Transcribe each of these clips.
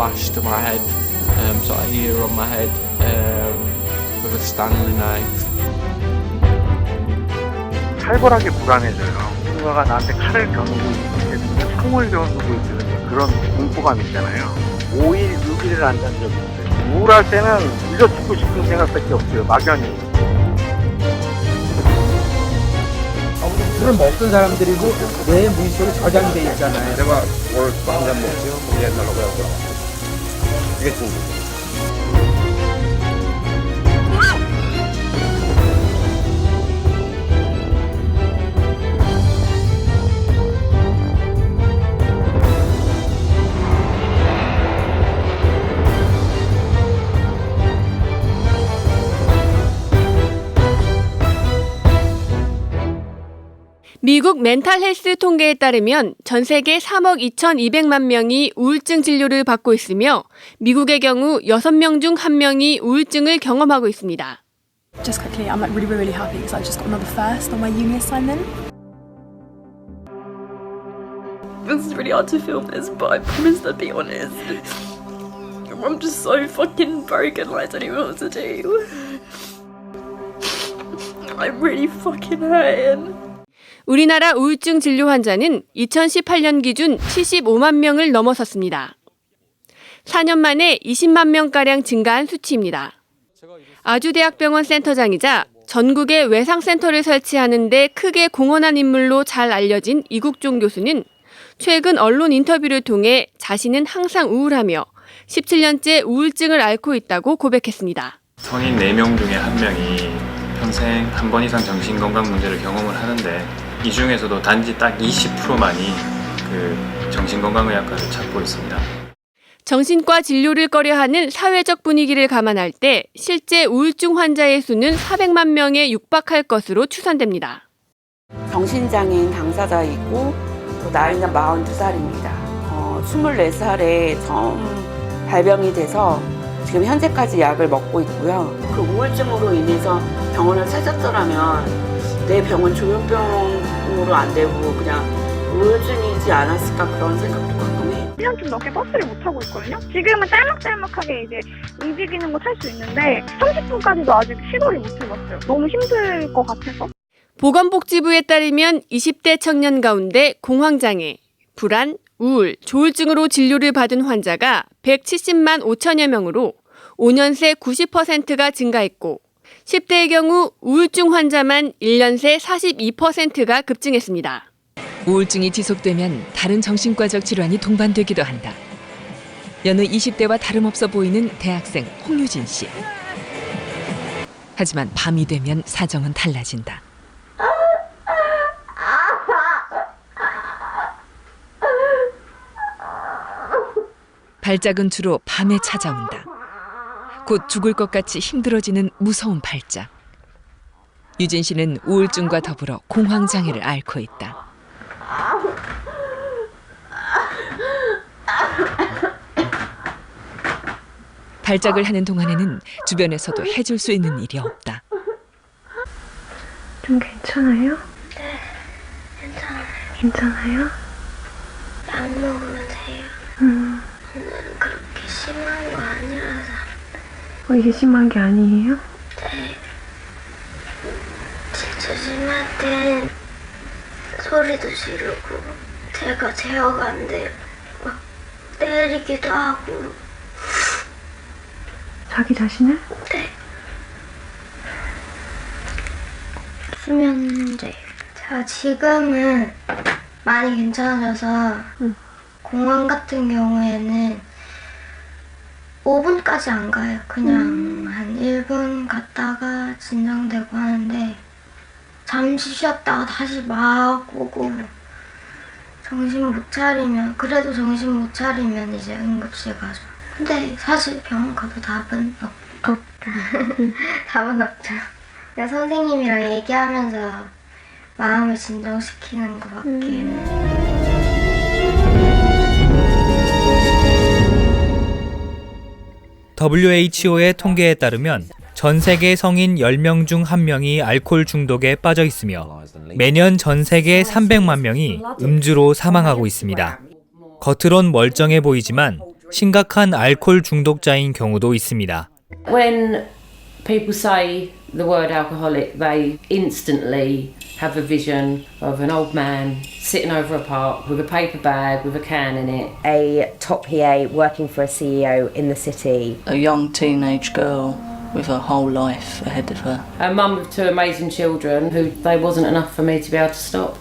lash to my head, sort of here on my head, with a Stanley knife. 살벌하게 불안해져요. 누군가가 나한테 칼을 겨누고 있는 총을 겨누고 있는 그런 공포감 있잖아요. 5일, 6일을 안 잔 적이 있어요. 우울할 때는 밀려 죽고 싶은 생각밖에 없어요. 막연히. 술을 먹던 사람들이고 내 무의식으로 저장돼 있잖아요. 내가 오늘 한잔 먹지요? 옛날로 가고 이게 중독. 미국 멘탈 헬스 통계에 따르면 전 세계 3억 2,200만 명이 우울증 진료를 받고 있으며 미국의 경우 6명 중 1명이 우울증을 경험하고 있습니다. Just quickly, I'm like really happy because I just got another first on my uni assignment. This is really hard to film this, but I promise to be honest. I'm just so fucking broken, like I don't even know what to do. I'm really fucking hurting. 우리나라 우울증 진료 환자는 2018년 기준 75만 명을 넘어섰습니다. 4년 만에 20만 명가량 증가한 수치입니다. 아주대학병원 센터장이자 전국에 외상센터를 설치하는 데 크게 공헌한 인물로 잘 알려진 이국종 교수는 최근 언론 인터뷰를 통해 자신은 항상 우울하며 17년째 우울증을 앓고 있다고 고백했습니다. 성인 4명 중에 1명이 평생 한 번 이상 정신건강 문제를 경험을 하는데 이 중에서도 단지 딱 20%만이 그 정신건강의학과를 찾고 있습니다. 정신과 진료를 꺼려하는 사회적 분위기를 감안할 때 실제 우울증 환자의 수는 400만 명에 육박할 것으로 추산됩니다. 정신장애인 당사자 있고 또 나이는 42살입니다. 24살에 처음 발병이 돼서 지금 현재까지 약을 먹고 있고요. 그 우울증으로 인해서 병원을 찾았더라면 내 병은 조현병으로 안 되고 그냥 우울증이지 않았을까 그런 생각도 가끔 해요. 1년 좀 넘게 버스를 못 타고 있거든요. 지금은 짤막짤막하게 이제 움직이는 거 탈 수 있는데 30분까지도 아직 시도를 못 해봤어요. 너무 힘들 것 같아서. 보건복지부에 따르면 20대 청년 가운데 공황장애, 불안, 우울, 조울증으로 진료를 받은 환자가 170만 5천여 명으로 5년 새 90%가 증가했고 10대의 경우 우울증 환자만 1년 새 42%가 급증했습니다. 우울증이 지속되면 다른 정신과적 질환이 동반되기도 한다. 여느 20대와 다름없어 보이는 대학생 홍유진 씨. 하지만 밤이 되면 사정은 달라진다. 발작은 주로 밤에 찾아온다. 곧 죽을 것 같이 힘들어지는 무서운 발작. 유진 씨는 우울증과 더불어 공황장애를 앓고 있다. 발작을 하는 동안에는 주변에서도 해줄 수 있는 일이 없다. 좀 괜찮아요? 네, 괜찮아요. 괜찮아요? 약 먹으면 돼요. 오늘은 그렇게 심한 거 아니라서. 이게 심한 게 아니에요? 네. 진짜 심할 땐 소리도 지르고 제가 제어가 안 돼요. 막 때리기도 하고. 자기 자신을? 네. 수면 문제. 제가 지금은 많이 괜찮아져서 공항 같은 경우에는 5분까지 안 가요. 그냥 한 1분 갔다가 진정되고 하는데 잠시 쉬었다가 다시 막 오고 정신 못 차리면 그래도 정신 못 차리면 이제 응급실 가죠. 근데 사실 병원 가도 답은 없다. 답은 없죠. 그냥 선생님이랑 얘기하면서 마음을 진정시키는 것밖에는. WHO의 통계에 따르면 전 세계 성인 10명 중 1명이 알코올 중독에 빠져 있으며 매년 전 세계 300만 명이 음주로 사망하고 있습니다. 겉으론 멀쩡해 보이지만 심각한 알코올 중독자인 경우도 있습니다. When people say the word alcoholic, they instantly have a vision of an old man sitting over a park with a paper bag with a can in it. A top PA working for a CEO in the city. A young teenage girl with her whole life ahead of her. A mum with two amazing children who they wasn't enough for me to be able to stop.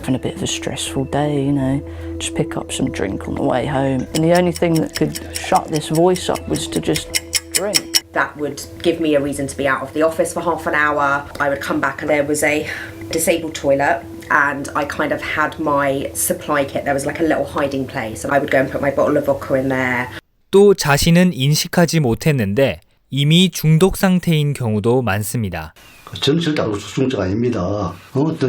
Having a bit of a stressful day, you know, just pick up some drink on the way home. And the only thing that could shut this voice up was to just drink. That would give me a reason to be out of the office for half an hour. I would come back and there was a disabled toilet and I kind of had my supply kit. There was like a little hiding place and I would go and put my bottle of vodka in there. 또 자신은 인식하지 못했는데 이미 중독 상태인 경우도 많습니다. 저는 절대 알코올 중독자가 아닙니다.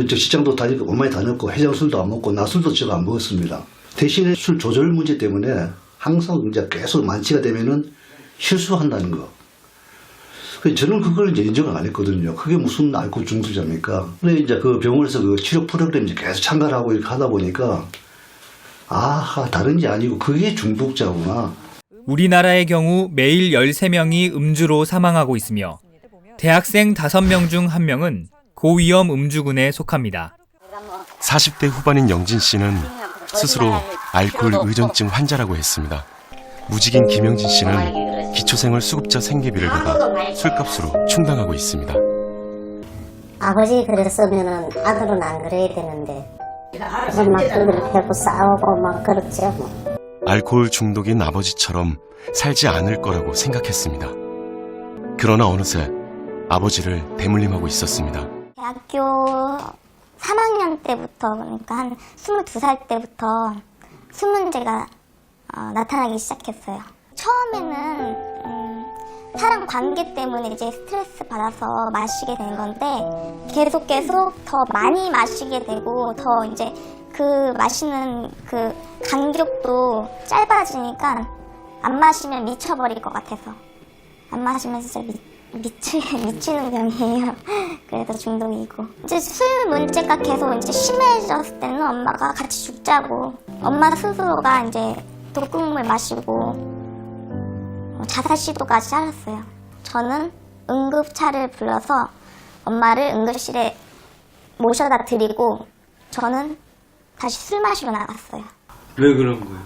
저 시장도 다니고 엄마에 다녔고 해장술도 안 먹고 낮술도 제가 안 먹었습니다. 대신에 술 조절 문제 때문에 항상 이제 계속 만취가 되면은 실수한다는 거. 저는 그걸 이제 인정을 안 했거든요. 그게 무슨 알코올 중독자입니까? 근데 이제 그 병원에서 그 치료 프로그램 이제 계속 참가를 하고 이렇게 하다 보니까 다른 게 아니고 그게 중독자구나. 우리나라의 경우 매일 13명이 음주로 사망하고 있으며 대학생 5명 중 1명은 고위험 음주군에 속합니다. 40대 후반인 영진 씨는 스스로 알코올 의존증 환자라고 했습니다. 무직인 김영진 씨는 기초생활 수급자 생계비를 받아 술값으로 충당하고 있습니다. 아버지 그랬으면은 아들은 안 그래야 되는데 그래서 막 그렇게 하고 싸우고 막 그렇죠. 알코올 중독인 아버지처럼 살지 않을 거라고 생각했습니다. 그러나 어느새 아버지를 대물림하고 있었습니다. 대학교 3학년 때부터 그러니까 한 22살 때부터 술 문제가 나타나기 시작했어요. 처음에는 사람 관계 때문에 이제 스트레스 받아서 마시게 된 건데 계속 더 많이 마시게 되고 더 이제 그 마시는 그 간격도 짧아지니까 안 마시면 미쳐버릴 것 같아서 안 마시면 진짜 미치는 병이에요. 그래서 중독이고 이제 술 문제가 계속 이제 심해졌을 때는 엄마가 같이 죽자고 엄마 스스로가 이제 독극물 마시고 자살 시도까지 하셨어요. 저는 응급차를 불러서 엄마를 응급실에 모셔다 드리고 저는 다시 술 마시러 나갔어요. 왜 그런 거예요?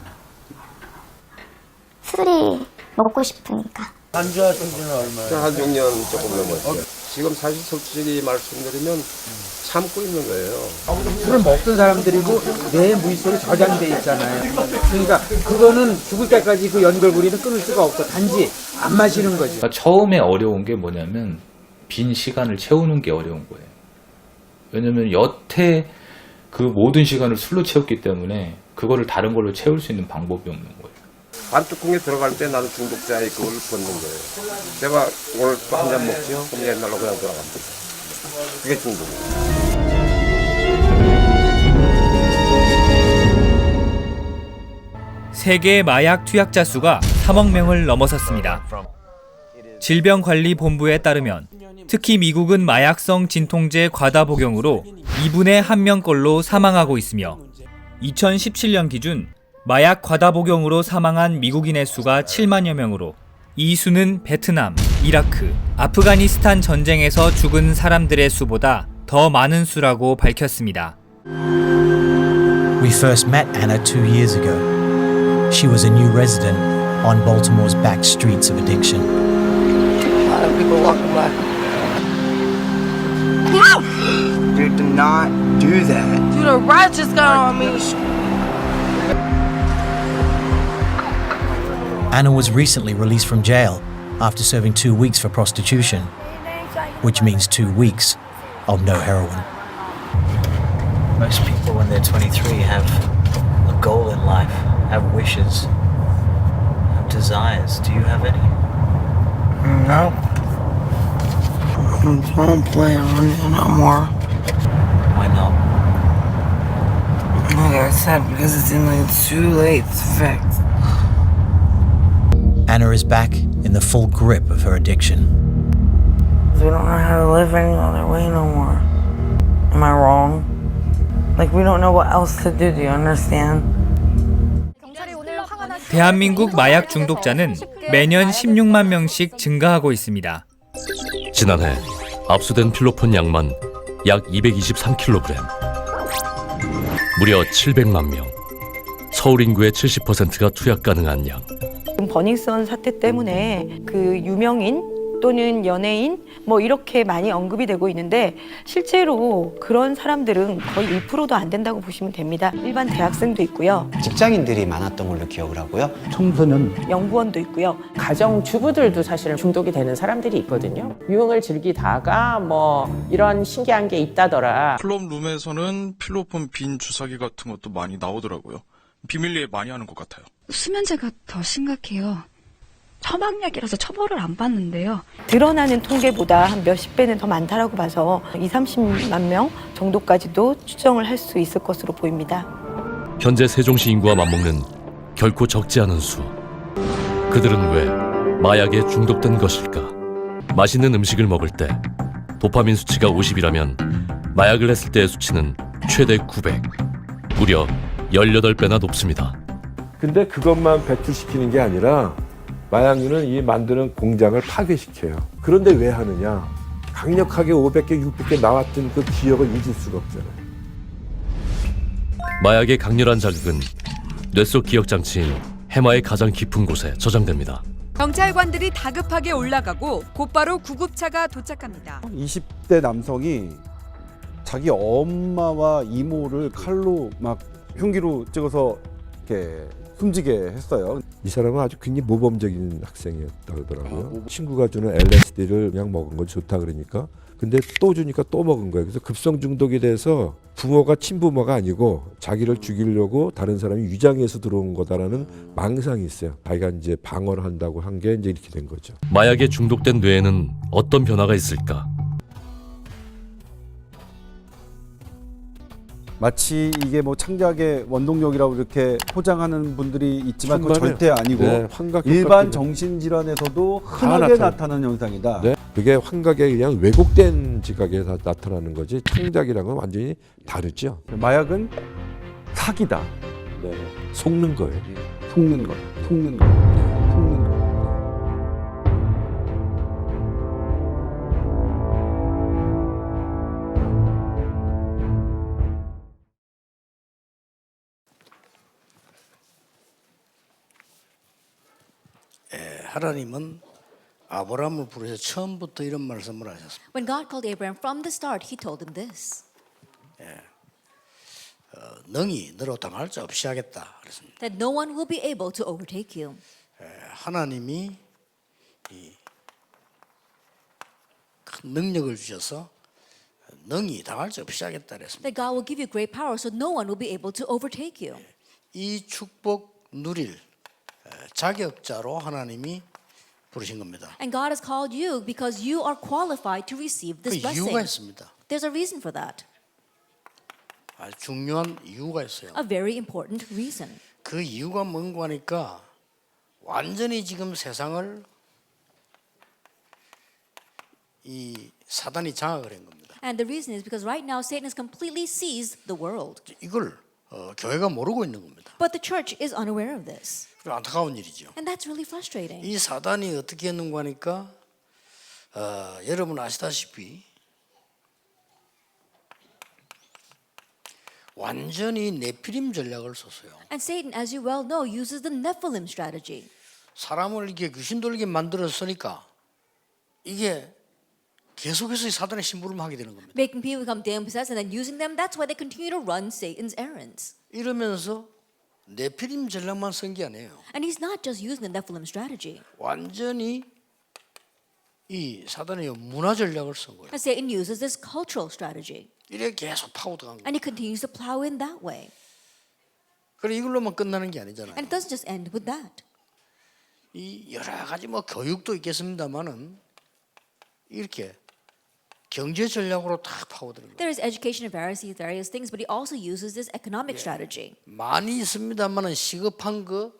술이 먹고 싶으니까. 안주하신 지는 얼마예요? 한 6년 조금 넘었어요. 지금 사실 솔직히 말씀드리면 참고 있는 거예요. 술을 먹던 사람들이고 내 무의식에 저장돼 있잖아요. 그러니까 그거는 죽을 때까지 그 연결고리는 끊을 수가 없고 단지 안 마시는 거죠. 그러니까 처음에 어려운 게 뭐냐면 빈 시간을 채우는 게 어려운 거예요. 왜냐면 여태 그 모든 시간을 술로 채웠기 때문에 그거를 다른 걸로 채울 수 있는 방법이 없는 거예요. 반뚜껑에 들어갈 때 나는 중독자의 그걸 벗는 거예요. 제가 오늘 또 한 잔 먹죠? 그럼 옛날로 그냥 돌아갑니다. 그게 중독이에요. 세계 마약 투약자 수가 3억 명을 넘어섰습니다. 질병관리본부에 따르면 특히 미국은 마약성 진통제 과다 복용으로 2분의 1명꼴로 사망하고 있으며 2017년 기준 마약 과다 복용으로 사망한 미국인의 수가 7만여 명으로 이 수는 베트남, 이라크, 아프가니스탄 전쟁에서 죽은 사람들의 수보다 더 많은 수라고 밝혔습니다. We first met Anna 2 years ago. She was a new resident on Baltimore's back streets of addiction. A lot of people walking by. Dude, do not do that. Dude, a rat just got on me. Anna was recently released from jail after serving 2 weeks for prostitution, which means 2 weeks of no heroin. Most people when they're 23 have a goal in life, have wishes, have desires. Do you have any? No. I don't plan on it no more. Why not? Like I said, because it's too late to fix. Anna is back in the full grip of her addiction. We don't know how to live any other way no more. Am I wrong? Like, we don't know what else to do you understand? 대한민국 마약 중독자는 매년 16만 명씩 증가하고 있습니다. 지난해 압수된 필로폰 양만 약 223kg. 무려 700만 명. 서울 인구의 70%가 투약 가능한 양. 버닝썬 사태 때문에 그 유명인 또는 연예인 뭐 이렇게 많이 언급이 되고 있는데 실제로 그런 사람들은 거의 1%도 안 된다고 보시면 됩니다. 일반 대학생도 있고요. 직장인들이 많았던 걸로 기억을 하고요. 청소년, 연구원도 있고요. 가정주부들도 사실은 중독이 되는 사람들이 있거든요. 유흥을 즐기다가 뭐 이런 신기한 게 있다더라. 클럽룸에서는 필로폰 빈 주사기 같은 것도 많이 나오더라고요. 비밀리에 많이 하는 것 같아요. 수면제가 더 심각해요. 처방약이라서 처벌을 안 받는데요. 드러나는 통계보다 한 몇십 배는 더 많다라고 봐서 20-30만 명 정도까지도 추정을 할 수 있을 것으로 보입니다. 현재 세종시 인구와 맞먹는 결코 적지 않은 수. 그들은 왜 마약에 중독된 것일까? 맛있는 음식을 먹을 때 도파민 수치가 50이라면 마약을 했을 때의 수치는 최대 900. 무려 18배나 높습니다. 근데 그것만 배출시키는 게 아니라 마약류는 이 만드는 공장을 파괴시켜요. 그런데 왜 하느냐? 강력하게 500개, 600개 나왔던 그 기억을 잊을 수가 없잖아요. 마약의 강렬한 자극은 뇌 속 기억장치인 해마의 가장 깊은 곳에 저장됩니다. 경찰관들이 다급하게 올라가고 곧바로 구급차가 도착합니다. 20대 남성이 자기 엄마와 이모를 칼로 막 흉기로 찍어서 이렇게 숨지게 했어요. 이 사람은 아주 굉장히 모범적인 학생이었다고 하더라고요. 친구가 주는 LSD를 그냥 먹은 건 좋다 그러니까. 근데 또 주니까 또 먹은 거예요. 그래서 급성 중독이 돼서 부모가 친부모가 아니고 자기를 죽이려고 다른 사람이 위장해서 들어온 거다라는 망상이 있어요. 자기가 이제 방어를 한다고 한 게 이제 이렇게 된 거죠. 마약에 중독된 뇌에는 어떤 변화가 있을까? 마치 이게 뭐 창작의 원동력이라고 이렇게 포장하는 분들이 있지만 그건 천만에요. 절대 아니고 네, 환각 일반 효과들이- 정신질환에서도 흔하게 나타나는 현상이다. 네, 그게 환각에 그냥 왜곡된 지각에 나타나는 거지 창작이랑은 완전히 다르죠. 마약은 사기다. 네, 속는 거예요. 속는 거, 속는 거, 속는 거. 하나님은 아브라함을 부르셔 처음부터 이런 말씀을 하셨습니다. When God called Abraham from the start, He told him this. 능히 너로 당할 자 없이 하겠다 그랬습니다. That no one will be able to overtake you. 하나님이 큰 능력을 주셔서 능히 당할 자 없이 하겠다 그랬습니다. That God will give you great power, so no one will be able to overtake you. 이 축복 누릴 자격자로 하나님이 부르신 겁니다. And God has called you because you are qualified to receive this 그 blessing. 이유가 있습니다. There's a reason for that. 아주 중요한 이유가 있어요. A very important reason. 그 이유가 뭔가 하니까 완전히 지금 세상을 이 사단이 장악을 한 겁니다. And the reason is because right now Satan has completely seized the world. 이걸 교회가 모르고 있는 겁니다. But the church is unaware of this. 안타까운 일이죠. And that's really frustrating. 이 사단이 어떻게 했는가 하니까 여러분 아시다시피 완전히 네피림 전략을 썼어요. And Satan, as you well know, uses the Nephilim strategy. 사람을 이렇게 귀신 들게 만들었으니까 이게 계속해서 이 사단의 심부름하게 되는 겁니다. Making people become demon possessed and then using them. That's why they continue to run Satan's errands. 이러면서 네피림 전략만 쓴 게 아니에요. And he's not just using the Nephilim strategy. 완전히 이 사단의 문화 전략을 쓴 거예요. And Satan uses this cultural strategy. 이래 계속 파고들어간 거예요. And he continues to plow in that way. 그래 이걸로만 끝나는 게 아니잖아요. And it doesn't just end with that. 이 여러 가지 뭐 교육도 있겠습니다만은 이렇게 경제 전략으로 다 파고드는 거예요. There is education of various things, but he also uses this economic strategy. 많이 있습니다만은 시급한 거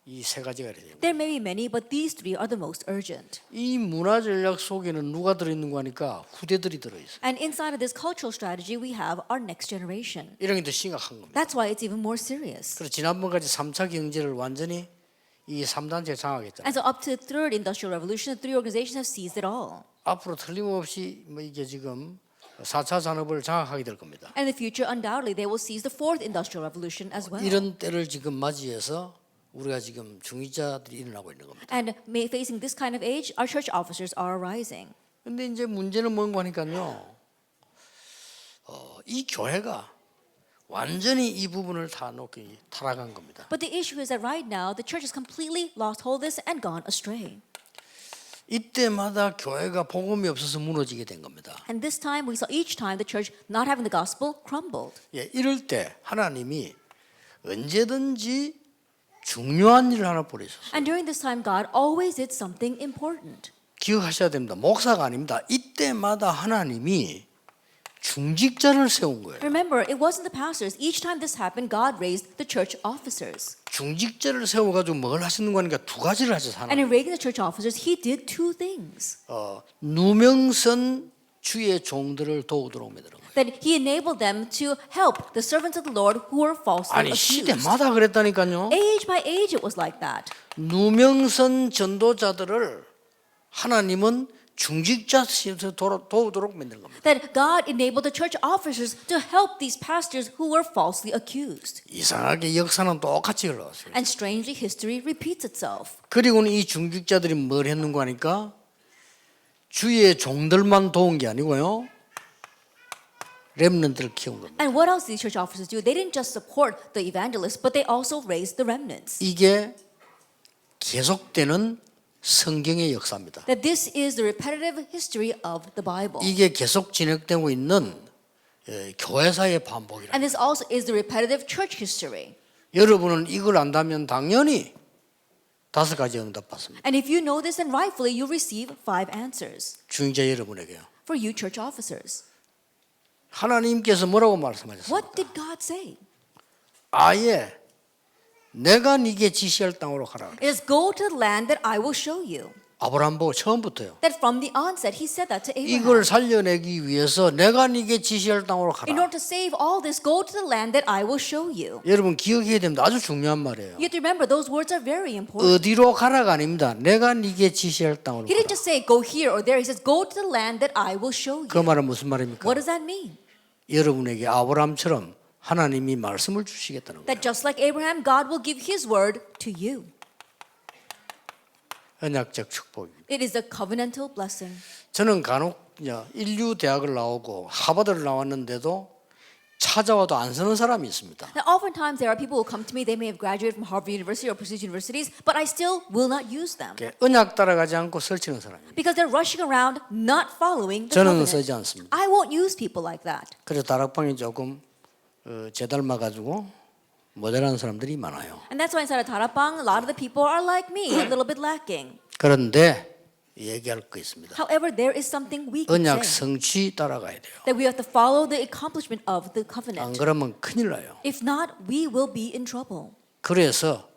이 세 가지가 돼요. There may be many, but these three are the most urgent. 이 문화 전략 속에는 누가 들어있는 거 하니까 후대들이 들어있어요. And inside of this cultural strategy, we have our next generation. 이런 게 더 심각한 겁니다. That's why it's even more serious. 그래서 지난번까지 3차 경제를 완전히 이 3단체 장악했잖아요. And so up to the third industrial revolution, the three organizations have seized it all. 앞으로 틀림없이 뭐 이게 지금 4차 산업을 장악하게 될 겁니다. And in the future, undoubtedly, they will seize the fourth industrial revolution as well. 이런 때를 지금 맞이해서 우리가 지금 중위자들이 일어나고 있는 겁니다. And facing this kind of age, our church officers are arising. 근데 이제 문제는 뭔가 하니까요. 이 교회가 완전히 이 부분을 다 놓기 타락한 겁니다. But the issue is that right now, the church has completely lost hold of this and gone astray. 이때마다 교회가 복음이 없어서 무너지게 된 겁니다. And this time, we saw each time the church not having the gospel crumbled. 예, 이럴 때 하나님이 언제든지 중요한 일을 하나 버리셨어요. And during this time, God always did something important. 기억하셔야 됩니다. 목사가 아닙니다. 이때마다 하나님이 중직자를 세운 거예요. Remember, it wasn't the pastors. Each time this happened, God raised the church officers. 중직자를 세워가지고 뭘 하시는 거니까 두 가지를 하셔서 And in raising the church officers, he did two things. 누명선 주의 종들을 도우도록 만드는 거예요. That he enabled them to help the servants of the Lord who were falsely 아니 accused. 시대마다 그랬다니까요. Age by age, it was like that. 누명선 전도자들을 하나님은 중직자 시에서 도우도록 만든 겁니다. That God enabled the church officers to help these pastors who were falsely accused. 이상하게 역사는 똑같이 흘러왔어요. And strangely, history repeats itself. 그리고는 이 중직자들이 뭘 했는가 하니까 주의 종들만 도운 게 아니고요. 렘넌트를 키운 겁니다. And what else did these church officers do? They didn't just support the evangelists, but they also raised the remnants. 이게 계속되는 성경의 역사입니다. That this is the repetitive history of the Bible. 이게 계속 진행되고 있는 교회사의 반복이라. And this also is the repetitive church history. 여러분은 이걸 안다면 당연히 5가지 응답 받습니다. And if you know this, then rightfully you receive 5 answers. 중직자 여러분에게요. For you church officers. 하나님께서 뭐라고 말씀하셨습니까? What did God say? 아예 내가 네게 지시할 땅으로 가라. It is go to the land that I will show you. 아브라함 보고 처음부터요. That from the onset he said that to Abraham. 이걸 살려내기 위해서 내가 네게 지시할 땅으로 가라. In order to save all this, go to the land that I will show you. 여러분 기억해야 됩니다. 아주 중요한 말이에요. You have to remember those words are very important. 어디로 가라가 아닙니다. 내가 네게 지시할 땅으로 He didn't 가라. just say go here or there. He says go to the land that I will show you. 그 말은 무슨 말입니까? What does that mean? 여러분에게 아브라함처럼 하나님이 말씀을 주시겠다는 거예요. That just like Abraham, God will give His word to you. 언약적 축복입니다. It is a covenantal blessing. 저는 간혹 인류 대학을 나오고 하버드를 나왔는데도 찾아와도 안 쓰는 사람이 있습니다. Now, oftentimes there are people who come to me. They may have graduated from Harvard University or prestigious universities, but I still will not use them 언약 따라가지 않고 설치는 사람입니다. because they're rushing around, not following the 저는 covenant. 쓰지 않습니다. I won't use people like that. 그래서 다락방이 조금 제 닮아가지고 모자란 사람들이 많아요. And that's why inside of Tarapang, a lot of the people are like me, a little bit lacking. 그런데 얘기할 거 있습니다. However, there is something we can 언약 say. 성취 따라가야 돼요. That we have to follow the accomplishment of the 안 covenant. 그러면 큰일 나요. If not, we will be in trouble. 그래서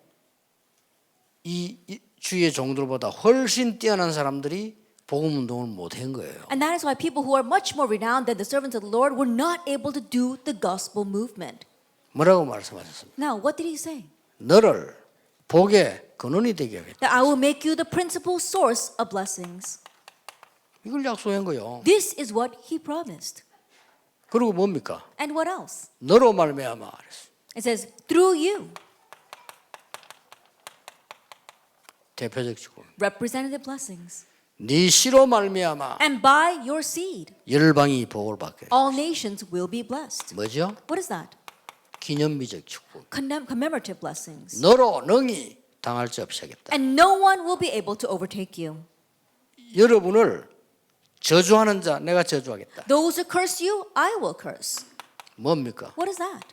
이 주의 종들보다 훨씬 뛰어난 사람들이 복음 운동을 못한 거예요. And that is why people who are much more renowned than the servants of the Lord were not able to do the gospel movement. 뭐라고 말씀하셨습니까? Now, what did he say? 너를 복의 근원이 되게 하겠다. That I will make you the principal source of blessings. 이걸 약속한 거예요. This is what he promised. 그리고 뭡니까? And what else? 너로 말미암아 그랬어. It says, through you, 대표적 축복. representative blessings. 네 씨로 말미암아 And by your seed, 열방이 복을 받게. all nations will be blessed. 뭐죠? What is that? 기념비적 축복. Commemorative blessings. 너로 능히 당할 수 없이 하겠다. And no one will be able to overtake you. 여러분을 저주하는 자 내가 저주하겠다. Those who curse you, I will curse. 뭡니까? What is that?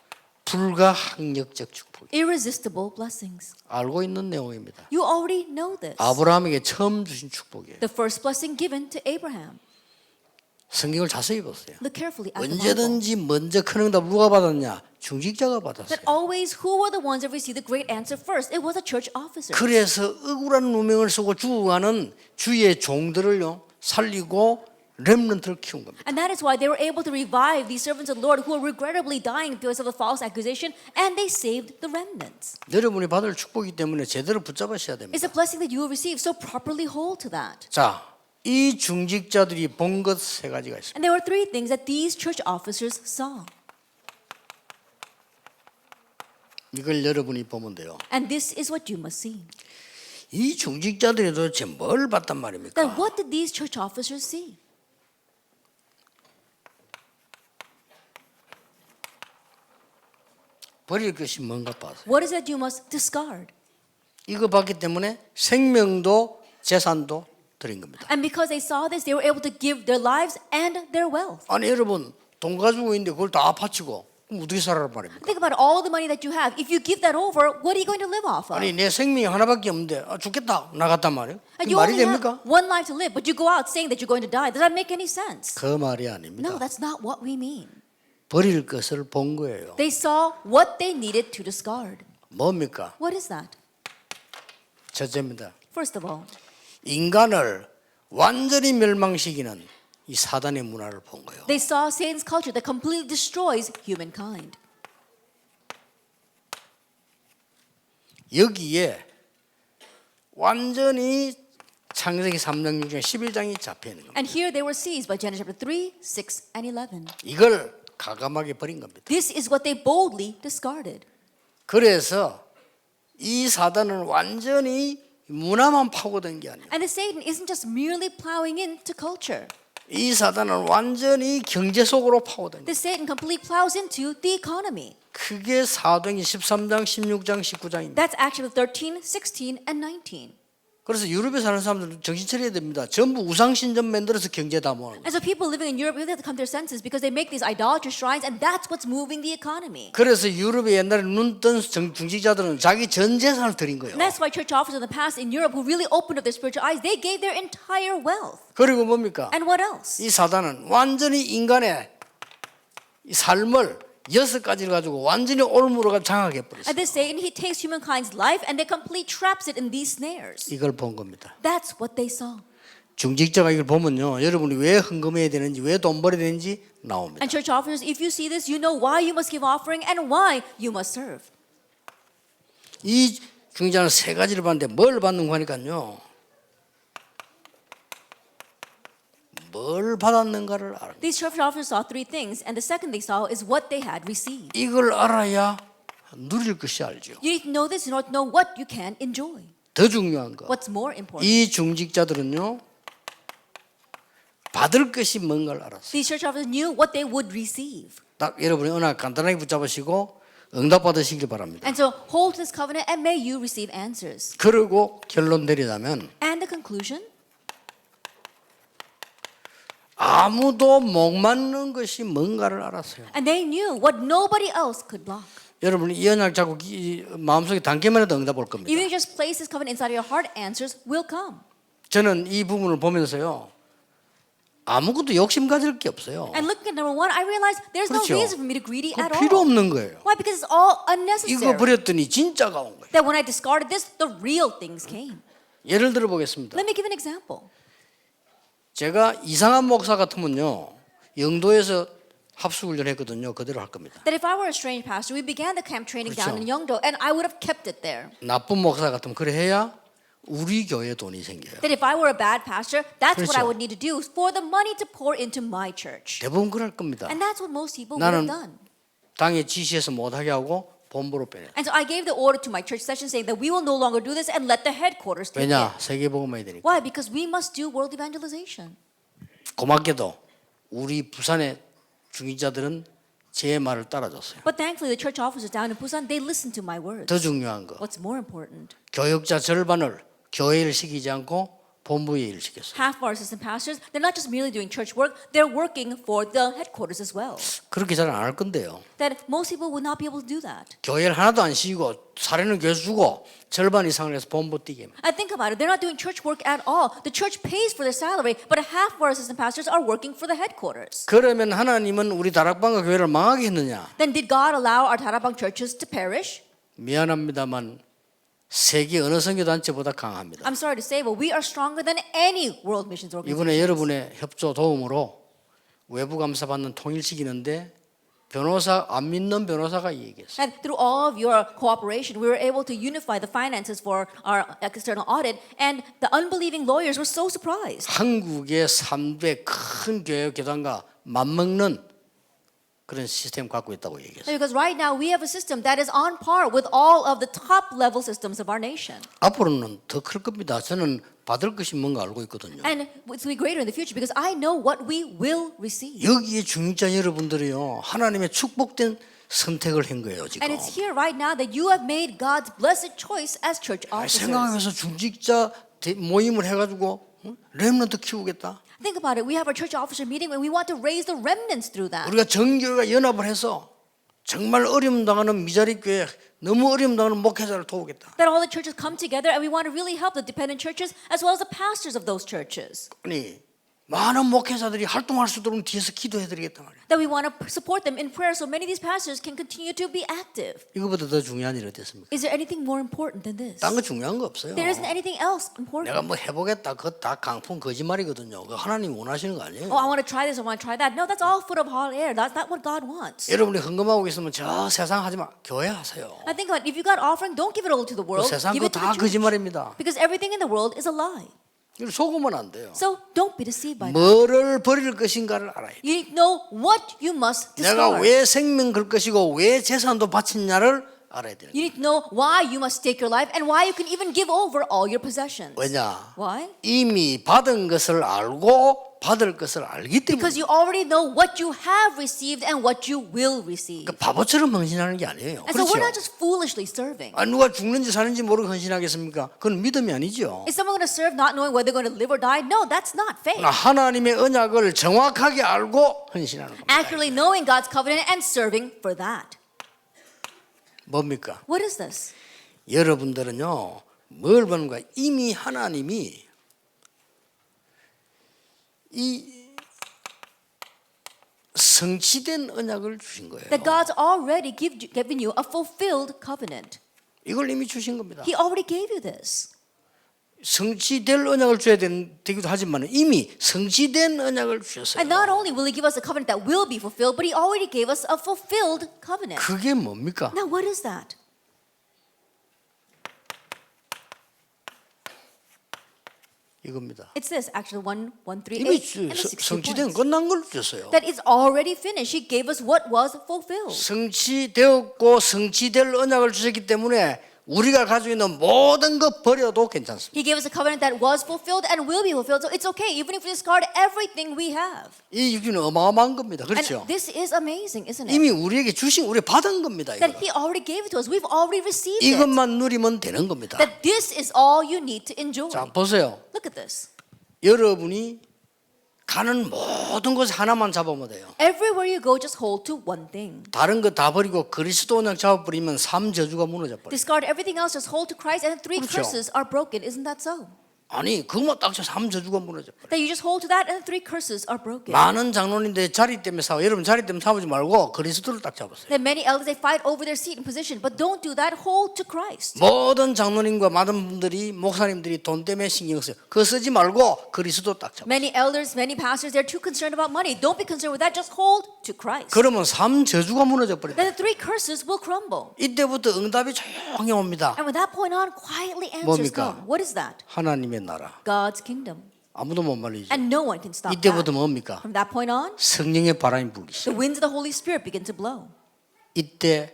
불가항력적 축복. Irresistible blessings. 알고 있는 내용입니다. You already know this. 아브라함에게 처음 주신 축복이에요. The first blessing given to Abraham. 성경을 자세히 보세요. Look carefully at the Bible. 언제든지 먼저 큰 응답 누가 받았냐? 중직자가 받았어요. That always who were the ones that received the great answer first? It was the church officers. 그래서 억울한 누명을 쓰고 죽어가는 주의 종들을요 살리고 렘넌트를 키운 겁니다. And that is why they were able to revive these servants of the Lord who were regrettably dying because of a false accusation, and they saved the remnants. 여러분이 받을 축복이기 때문에 제대로 붙잡으셔야 됩니다. It's a blessing that you will receive, so properly hold to that. 자, 이 중직자들이 본 것 세 가지가 있습니다. And there were three things that these church officers saw. 이걸 여러분이 보면 돼요. And this is what you must see. 이 중직자들이 도대체 뭘 봤단 말입니까? Then what did these church officers see? 버릴 것이 뭔가 봤어요. What is that you must discard? 이거 봤기 때문에 생명도 재산도 드린 겁니다. And because they saw this, they were able to give their lives and their wealth. 아니 여러분 돈 가지고 있는데 그걸 다 바치고 그럼 어떻게 살아란 말입니까? Think about all the money that you have. If you give that over, what are you going to live off of? 아니 내 생명이 하나밖에 없는데 죽겠다 나갔단 말이에요. And 그 you 말이 only 됩니까? have one life to live, but you go out saying that you're going to die. Does that make any sense? 그 말이 아닙니다. No, that's not what we mean. 버릴 것을 본 거예요. They saw what they needed to discard. 뭡니까? What is that? 첫째입니다. First of all, 인간을 완전히 멸망시키는 이 사단의 문화를 본 거예요. they saw Satan's culture that completely destroys humankind. 여기에 완전히 창세기 3장 6장 11장이 잡혀 있는 겁니다. And here they were seized by Genesis chapter 3, 6, and 11. 이걸 가감하게 버린 겁니다. This is what they boldly discarded. 그래서 이 사단은 완전히 문화만 파고든 게 아니에요. And the Satan isn't just merely plowing into culture. 이 사단은 완전히 경제 속으로 파고든 거예요. The Satan completely plows into the economy. 그게 사도행전 13장, 16장, 19장입니다. That's actually 13, 16, and 19. 그래서 유럽에 사는 사람들은 정신 차려야 됩니다. 전부 우상신전 만들어서 경제 다 모으는 거예요. And so people living in Europe really have to come to their senses because they make these idolatrous shrines, and that's what's moving the economy. 그래서 유럽에 옛날에 눈뜬 중직자들은 자기 전 재산을 드린 거예요. And that's why church officers in the past in Europe who really opened up their spiritual eyes, they gave their entire wealth. 그리고 뭡니까? And what else? 이 사단은 완전히 인간의 이 삶을 6가지를 가지고 완전히 올무로가 장악해 버렸어요. And this Satan, he takes humankind's life and they completely traps it in these snares. 이걸 본 겁니다. That's what they saw. 중직자가 이걸 보면요, 여러분이 왜 헌금해야 되는지, 왜 돈 벌어야 되는지 나옵니다. And church officers, if you see this, you know why you must give offering and why you must serve. 이 중직자는 3가지를 봤는데 뭘 받는 거니까요. 뭘 받았는가를 알아요. These church officers saw three things, and the second they saw is what they had received. 이걸 알아야 누릴 것이 알죠. You need to know this in order to know what you can enjoy. 더 중요한 거. What's more important? 이 중직자들은요, 받을 것이 뭔가를 알았어요. These church officers knew what they would receive. 딱 여러분이 오늘 간단하게 붙잡으시고 응답 받으시길 바랍니다. And so hold to this covenant and may you receive answers. 그리고 결론 내리자면 And the conclusion? 아무도 못 맞는 것이 뭔가를 알았어요. And they knew what nobody else could block. 여러분이 이 언약 잡고 마음속에 담기만 해도 응답 올 겁니다. Even if you just place this covenant inside of your heart, answers will come. 저는 이 부분을 보면서요, 아무것도 욕심 가질 게 없어요. And looking at number one, I realized there's no 그렇죠. reason for me to greedy at all. 필요 없는 거예요. Why? Because it's all 이거 unnecessary. 버렸더니 진짜가 온 거예요. That when I discarded this, the real things came. 예를 들어 보겠습니다. Let me give an example. 제가 이상한 목사 같으면요, 영도에서 합수훈련 했거든요. 그대로 할 겁니다. That if I were a strange pastor, we began the camp training down in Yeongdo, and I would have kept it there. 나쁜 목사 같으면 그래 해야 우리 교회에 돈이 생겨요. That if I were a bad pastor, that's what I 그렇죠. would need to do for the money to pour into my church. 대부분 그럴 겁니다. And that's what most people would have 나는 done. 당에 지시해서 못하게 하고 본부로 빼내. And so I gave the order to my church session saying that we will no longer do this and let the headquarters take 왜냐? it. 세계복음화해야 되니까. Why? Because we must do world evangelization. 고맙게도 우리 부산의 중직자들은 제 말을 따라줬어요. But thankfully, the church officers down in Busan, they listened to my words. 더 중요한 거, What's more important? 교역자 절반을 교회를 시키지 않고 본부에 일을 시켰어요. Half our assistant pastors, they're not just merely doing church work, they're working for the headquarters as well. 그렇게 잘 안 할 건데요. That most people would not be able to do that. 교회를 하나도 안 시키고 사례는 교회 주고 절반 이상을 해서 본부 뛰게. And think about it, they're not doing church work at all. The church pays for their salary, but half of our assistant pastors are working for the headquarters. 그러면 하나님은 우리 다락방과 교회를 망하게 했느냐? Then did God allow our Tarabang churches to perish? 미안합니다만 세계 어느 선교단체보다 강합니다. I'm sorry to say, but we are stronger than any world missions organization. 이번에 여러분의 협조 도움으로 외부 감사 받는 통일시키는데 변호사 안 믿는 변호사가 이 얘기했어요. And through all of your cooperation, we were able to unify the finances for our external audit, and the unbelieving lawyers were so surprised. 한국의 3대 큰 교회 교단과 맞먹는 그런 시스템 갖고 있다고 얘기했어요. Because right now we have a system that is on par with all of the top level systems of our nation. 앞으로는 더 클 겁니다. 저는 받을 것이 뭔가 알고 있거든요. And it will be greater in the future because I know what we will receive. 여기에 중직자 여러분들이요 하나님의 축복된 선택을 한 거예요 지금. And it's here right now that you have made God's blessed choice as church officers. 생각해서 중직자 모임을 해가지고 렘넌트 키우겠다. Think about it. We have our church officer meeting and we want to raise the remnants through that. 우리가 정교회가 연합을 해서 정말 어려움 당하는 미자리 교회, 너무 어려움 당하는 목회자를 도우겠다. That all the churches come together and we want to really help the dependent churches as well as the pastors of those churches. 아니 많은 목회자들이 활동할 수 있도록 뒤에서 기도해드리겠단 말이에요. That we want to support them in prayer so many of these pastors can continue to be active. 이거보다 더 중요한 일이 어땠습니까? Is there anything more important than this? 딴 거 중요한 거 없어요. There isn't anything else important. 내가 뭐 해보겠다. 그거 다 강풍 거짓말이거든요. 그거 하나님이 원하시는 거 아니에요. Oh, I want to try this, I want to try that. No, that's all foot of hot air. That's not what God wants. 여러분이 헌금하고 있으면 저 세상 하지 마. 교회 하세요. I think about it, if you got offering, don't give it all to the world. 세상 Give 거 it to 다 the church. 거짓말입니다. Because everything in the world is a lie. 이걸 속으면 안 돼요. So don't be deceived by that. 뭐를 버릴 것인가를 알아야 돼. You need to know what you must 내가 discard. 왜 생명 걸 것이고 왜 재산도 바치냐를 알아야 돼요. You need to know why you must take your life and why you can even give over all your possessions. 왜냐? Why? 이미 받은 것을 알고 받을 것을 알기 때문에. Because you already know what you have received and what you will receive. 그러니까 바보처럼 헌신하는 게 아니에요. And so we're not 그렇죠? just foolishly serving. 아, 누가 죽는지 사는지 모르고 헌신하겠습니까? 그건 믿음이 아니죠. Is someone going to serve not knowing whether they're going to live or die? No, that's not faith. 하나님의 언약을 정확하게 알고 헌신하는 겁니다. Accurately knowing God's covenant and serving for that. 뭡니까? What is this? 여러분들은요 뭘 보는가? 이미 하나님이 이 성취된 언약을 주신 거예요. That God's already given you a fulfilled covenant. 이걸 이미 주신 겁니다. He already gave you this. 성취될 언약을 줘야 되기도 하지만 이미 성취된 언약을 주셨어요. And not only will He give us a covenant that will be fulfilled, but He already gave us a fulfilled covenant. 그게 뭡니까? Now, what is that? 이겁니다. It's this, actually, 1:138 이미 and the 60 성취된 points. 끝난 걸 주셨어요. That is already finished. He gave us what was fulfilled. 성취되었고 성취될 언약을 주셨기 때문에 우리가 가지고 있는 모든 것 버려도 괜찮습니다. He gave us a covenant that was fulfilled and will be fulfilled. So it's okay, even if we discard everything we have. 이 육신은 어마어마한 겁니다. 그렇죠? And this is amazing, isn't it? 이미 우리에게 주신 우리 받은 겁니다. That 이거. He already gave it to us. We've already received it. 이것만 누리면 되는 겁니다. That this is all you need to enjoy. 자 보세요. Look at this. 여러분이 가는 모든 곳 하나만 잡으면 돼요. Everywhere you go, just hold to one thing. 다른 거 다 버리고 그리스도 언약 잡아버리면 3저주가 무너져 버려요. Discard everything else, just hold to Christ, and the 3 그렇죠. curses are broken. Isn't that so? 아니 그것만 딱 3저주가 무너져 버려요. That you just hold to that, and the 3 curses are broken. 많은 장로님들 자리 때문에 싸워. 여러분 자리 때문에 싸우지 말고 그리스도를 딱 잡으세요. That many elders, they fight over their seat and position, but don't do that. Hold to Christ. 모든 장로님과 많은 분들이 목사님들이 돈 때문에 신경 써요. 그거 쓰지 말고 그리스도 딱 잡아. Many elders, many pastors, they're too concerned about money. Don't be concerned with that. Just hold to Christ. 그러면 3저주가 무너져 버려요. Then the 3 curses will crumble. 이때부터 응답이 조용히 옵니다. And from that point on, quietly answers 뭡니까? come. What is that? 하나님의 나라. God's kingdom. 아무도 못 말리죠. And no one can stop 이때부터 that. 뭡니까? From that point on, 성령의 바람이 불기 the 시작. winds of the Holy Spirit begin to blow. 이때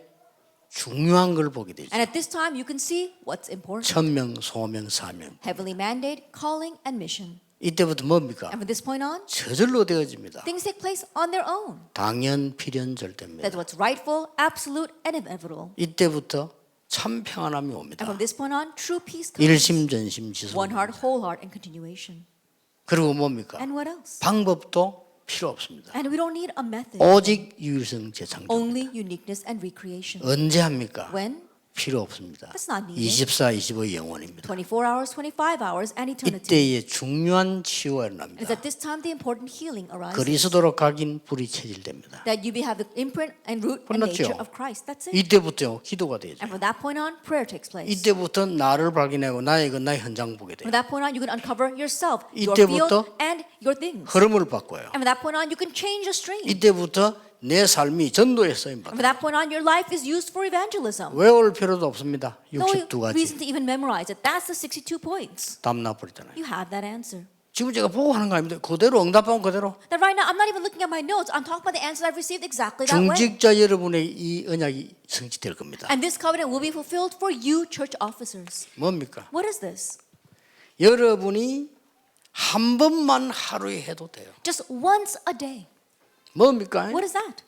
중요한 걸 보게 되죠. And at this time, you can see what's important. 천명, 소명, 사명. Heavenly mandate, calling, and mission. 이때부터 뭡니까? And from this point on, 저절로 되어집니다. things take place on their own. 당연, 필연, 절대입니다. That's what's rightful, absolute, and inevitable. 이때부터 참 평안함이 And 옵니다. from this point on, true peace comes. 일심전심 One heart, 지속입니다. whole heart, and continuation. 그리고 뭡니까? And what else? 방법도 필요 없습니다. And we don't need a method. 오직 유일성 재창조. Only uniqueness and recreation. 언제 합니까? When? 필요 없습니다. That's not needed. 24, 25 영원입니다. 24 hours, 25 hours, and eternity. 이때에 중요한 치유가 And 일어납니다. it's at this time the important healing arises. 그리스도로 각인 불이 체질됩니다. That you have the imprint and root and 끝났죠? nature of Christ. That's it. 이때부터 기도가 되죠. And from that point on, prayer takes place. 이때부터 나를 발견하고 나의 현장 보게 돼요. From that point on, you can uncover yourself, your 이때부터 field, and your things. 흐름을 바꿔요. And from that point on, you can change the stream. 이때부터 내 삶이 전도에 쓰임 And 받아요. from that point on, your life is used for evangelism. 외울 필요도 없습니다. No 62가지. reason to even memorize it. That's the 62 points. 답 나버리잖아요. You have that answer. 지금 제가 보고 하는 거 아닙니다. 그대로 응답하면 그대로. That right now, I'm not even looking at my notes. I'm talking about the answers I've received exactly that way. 중직자 여러분의 이 언약이 성취될 겁니다. And this covenant will be fulfilled for you, church officers. 뭡니까? What is this? 여러분이 한 번만 하루에 해도 돼요. Just once a day. 뭡니까? What is that?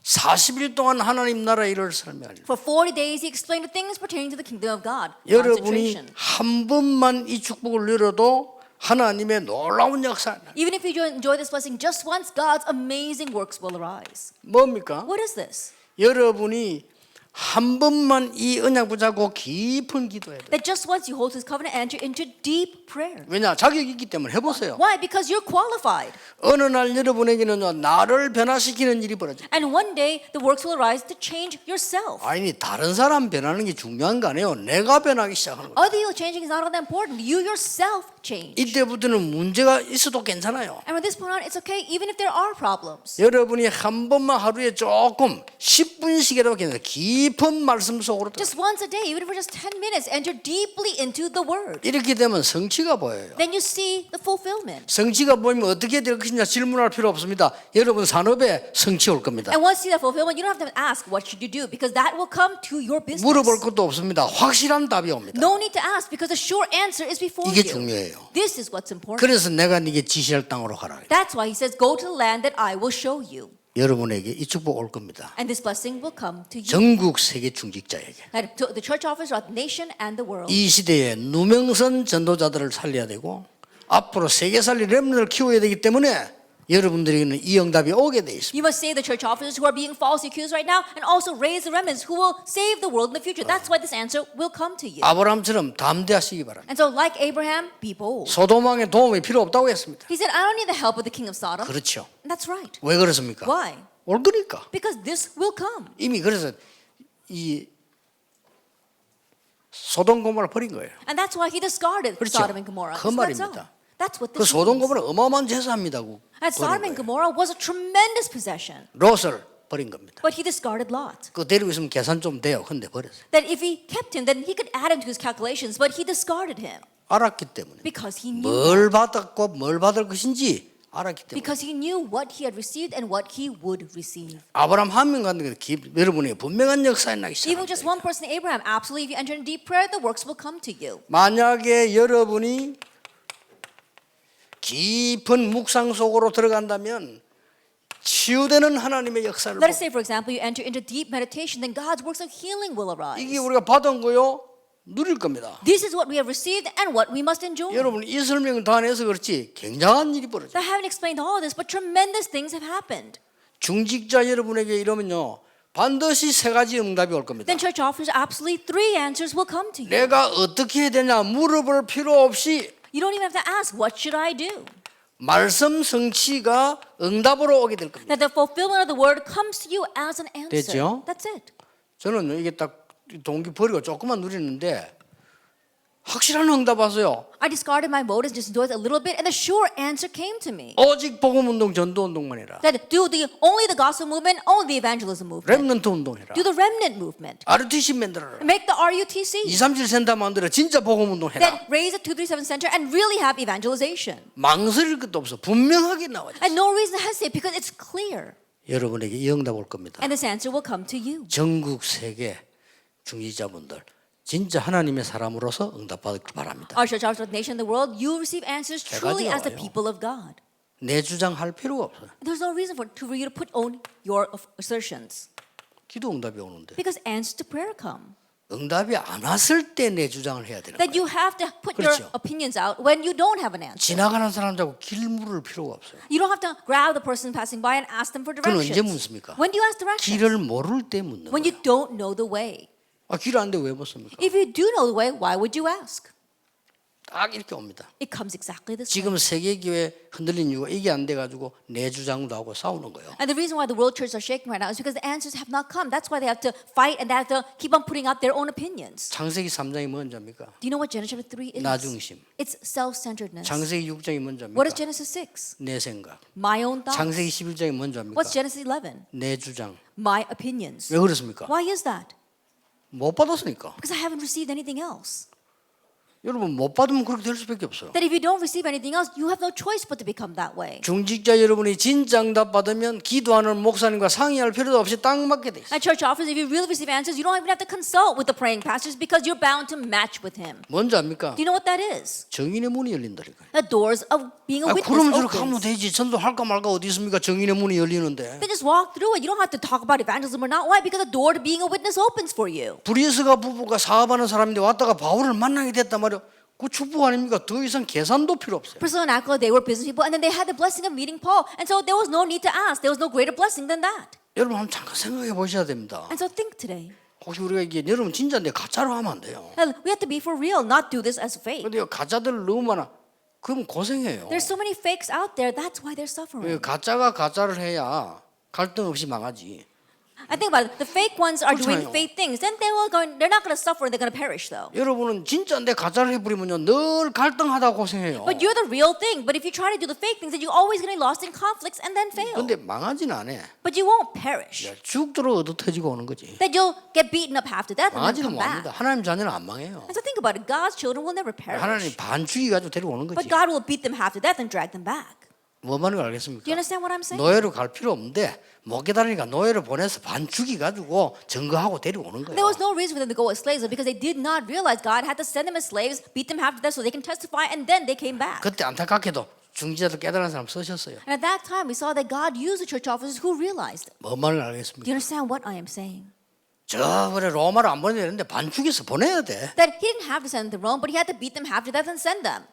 40일 동안 하나님 나라 일을 설명하죠. For 40 days, he explained the things pertaining to the kingdom of God. 여러분이 Concentration. 한 번만 이 축복을 누려도 하나님의 놀라운 역사. Even if you enjoy this blessing just once, God's amazing works will arise. 뭡니까? What is this? 여러분이 한 번만 이 언약 붙잡고 깊은 기도해야 돼요. That just once you hold his covenant and enter into deep prayer. 왜냐? 자격이 있기 때문에 해보세요. Why? Because you're qualified. 어느 날 여러분에게는요 나를 변화시키는 일이 벌어져요. And one day the works will arise to change yourself. 아니 다른 사람 변하는 게 중요한 거 아니에요. 내가 변하기 시작하는 거예요. Other people changing is not all that important. You yourself change. 이때부터는 문제가 있어도 괜찮아요. And from this point on, it's okay even if there are problems. 여러분이 한 번만 하루에 조금 10분씩이라도 괜찮아요. 깊은 말씀 속으로 들어가요. Just once a day, even for just 10 minutes, enter deeply into the word. 이렇게 되면 성취가 보여요. Then you see the fulfillment. 성취가 보이면 어떻게 될 것이냐 질문할 필요 없습니다. 여러분 산업에 성취 올 겁니다. And once you see that fulfillment, you don't have to ask what should you do because that will come to your business. 물어볼 것도 없습니다. 확실한 답이 옵니다. No need to ask because the sure answer is before 이게 you. 중요해요. This is what's important. 그래서 내가 네게 지시할 땅으로 가라. That's why he says, go to the land that I will show you. 여러분에게 이 축복 올 겁니다. And this blessing will come to you. 전국 세계 중직자에게. And to the church officers of the nation and the world. 이 시대에 누명선 전도자들을 살려야 되고 앞으로 세계 살릴 렘넌트를 키워야 되기 때문에 여러분들에게는 이 응답이 오게 돼 있습니다. You must save the church officers who are being falsely accused right now and also raise the remnants who will save the world in the future. That's why this answer will come to you. 아브라함처럼 담대하시기 바랍니다. And so like Abraham, be bold. 소돔왕의 도움이 필요 없다고 했습니다. He said, I don't need the help of the king of Sodom. 그렇죠. And that's right. 왜 그렇습니까? Why? 올 거니까. Because this will come. 이미 그래서 이 소돔 고모를 버린 거예요. And that's why he discarded 그렇죠. Sodom and Gomorrah. 그 Isn't that so? 말입니다. That's what 그 this 소돔 means. 고모는 어마어마한 제사입니다고 And Sodom 버린 and 거예요. Gomorrah was a tremendous possession. 롯을 버린 겁니다. But he discarded Lot. 그 데리고 있으면 계산 좀 돼요. 근데 버렸어요. That if he kept him, then he could add him to his calculations, but he discarded him. 알았기 때문에. Because he knew. 뭘 받았고 뭘 받을 것인지 알았기 때문에. Because he knew what he had received and what he would receive. 아브라함 한 명 갖는 게 여러분에게 분명한 역사에 나기 Even 시작합니다. just one person, Abraham, absolutely, if you enter in deep prayer, the works will come to you. 만약에 여러분이 깊은 묵상 속으로 들어간다면 치유되는 하나님의 역사를 Let us say, for example, you enter into deep meditation, then God's works of healing will arise. 이게 우리가 받은 거요 누릴 겁니다. This is what we have received and what we must enjoy. 여러분 이 설명을 다 안 해서 그렇지 굉장한 일이 벌어져요. I haven't explained all this, but tremendous things have happened. 중직자 여러분에게 이러면요 반드시 세 가지 응답이 올 겁니다. Then church offers absolutely 3 answers will come to you. 내가 어떻게 해야 되냐 물어볼 필요 없이 You don't even have to ask, what should I do? 말씀 성취가 응답으로 오게 될 겁니다. That the fulfillment of the word comes to you as an answer. 됐죠? That's it. 저는 이게 딱 동기 버리고 조금만 누리는데 확실한 응답 왔어요. I discarded my motives, just enjoyed a little bit, and the sure answer came to me. 오직 복음 운동 전도 운동만 해라. That do only the gospel movement, only the evangelism movement. 렘넌트 운동해라. Do the remnant movement. RUTC 만들어라. Make the RUTC. 237 센터 만들어 진짜 복음 운동해라. Then raise a 237 center and really have evangelization. 망설일 것도 없어. 분명하게 나와요. And no reason to hesitate because it's clear. 여러분에게 이 응답 올 겁니다. And this answer will come to you. 전국 세계 중직자분들 진짜 하나님의 사람으로서 응답받길 바랍니다. Our church, our nation, the world, you receive answers truly as the 나와요. people of God. 내 주장할 필요가 없어요. There's no reason for you to put on your assertions. 기도 응답이 오는데 Because answers to prayer come. 응답이 안 왔을 때 내 주장을 해야 되는 That 거예요. you have to put 그렇죠. your opinions out when you don't have an answer. 지나가는 사람하고 길 물을 필요가 없어요. You don't have to grab the person passing by and ask them for 그건 언제 directions. 묻습니까? When do you ask directions? 길을 모를 때 묻는 When 거예요. you don't know the way. 길 아는데 왜 묻습니까? If you do know the way, why would you ask? 딱 이렇게 옵니다. It comes exactly this way. 지금 세계교회 흔들린 이유가 이게 안 돼가지고 내 주장도 하고 싸우는 거예요. And the reason why the world churches are shaking right now is because the answers have not come. That's why they have to fight and they have to keep on putting out their own opinions. 창세기 3장이 뭔지입니까? Do you know what Genesis chapter 3 is? 나 중심. It's self-centeredness. 창세기 6장이 뭔지입니까? What is Genesis 6? 내 생각. My own thoughts. 창세기 11장이 뭔지입니까? What's Genesis 11? 내 주장. My opinions. 왜 그렇습니까? Why is that? 못 받았으니까. Because I haven't received anything else. 여러분 못 받으면 그렇게 될 수밖에 없어요. That if you don't receive anything else, you have no choice but to become that way. 중직자 여러분이 진짜 응답 받으면 기도하는 목사님과 상의할 필요도 없이 딱 맞게 돼 있어요. At church office, if you really receive answers, you don't even have to consult with the praying pastors because you're bound to match with him. 뭔지 압니까? Do you know what that is? 정인의 문이 열린다니까요. The doors of being a witness 그러면 저렇게 하면 opens. 되지. 전도할까 말까 어디 있습니까? 정인의 문이 열리는데. Then just walk through it. You don't have to talk about evangelism or not. Why? Because the door to being a witness opens for you. 브리스가 부부가 사업하는 사람인데 왔다가 바울을 만나게 됐단 말이에요. 그 축복 아닙니까? 더 이상 계산도 필요 없어요. Priscilla and Aquila, they were business people, and then they had the blessing of meeting Paul. And so there was no need to ask. There was no greater blessing than that. 여러분 한번 잠깐 생각해 보셔야 됩니다. And so think today. 혹시 우리가 이게 여러분 진짜인데 가짜로 하면 안 돼요. We have to be for real, not do this as fake. 근데 가짜들 너무 많아. 그럼 고생해요. There's so many fakes out there. That's why they're suffering. 가짜가 가짜를 해야 갈등 없이 망하지. I think about it. The fake ones are doing 그렇잖아요. fake things. Then they're not going to suffer. They're going to perish, though. 여러분은 진짜인데 가짜를 해버리면요 늘 갈등하다 고생해요. But you're the real thing. But if you try to do the fake things, then you're always going to be lost in conflicts and then fail. 근데 망하진 않아. But you won't perish. 죽도록 얻어터지고 오는 거지. That you'll get beaten up half to death and then 망하지는 come 못합니다. back. 하나님 자녀는 안 망해요. And so think about it. God's children will never perish. 하나님 반 죽이가지고 데리고 오는 But 거지. God will beat them half to death and drag them back. 뭐 말하는 거 알겠습니까? Do you understand what I'm saying? 노예로 갈 필요 없는데 못 깨달으니까 노예를 보내서 반 죽이가지고 증거하고 데리고오는 거예요. There was no reason for them to go as slaves because they did not realize God had to send them as slaves, beat them half to death so they can testify, and then they came back. 그때 안타깝게도 중지자들 깨달은 사람 쓰셨어요. And at that time, we saw that God used the church officers who realized it. 뭐 말을 Do 알겠습니까? you understand what I am saying? 저 그래 로마를 안 보내야 되는데 반 죽여서 보내야 돼. That he didn't have to send them to Rome, but he had to beat them half to death and send them.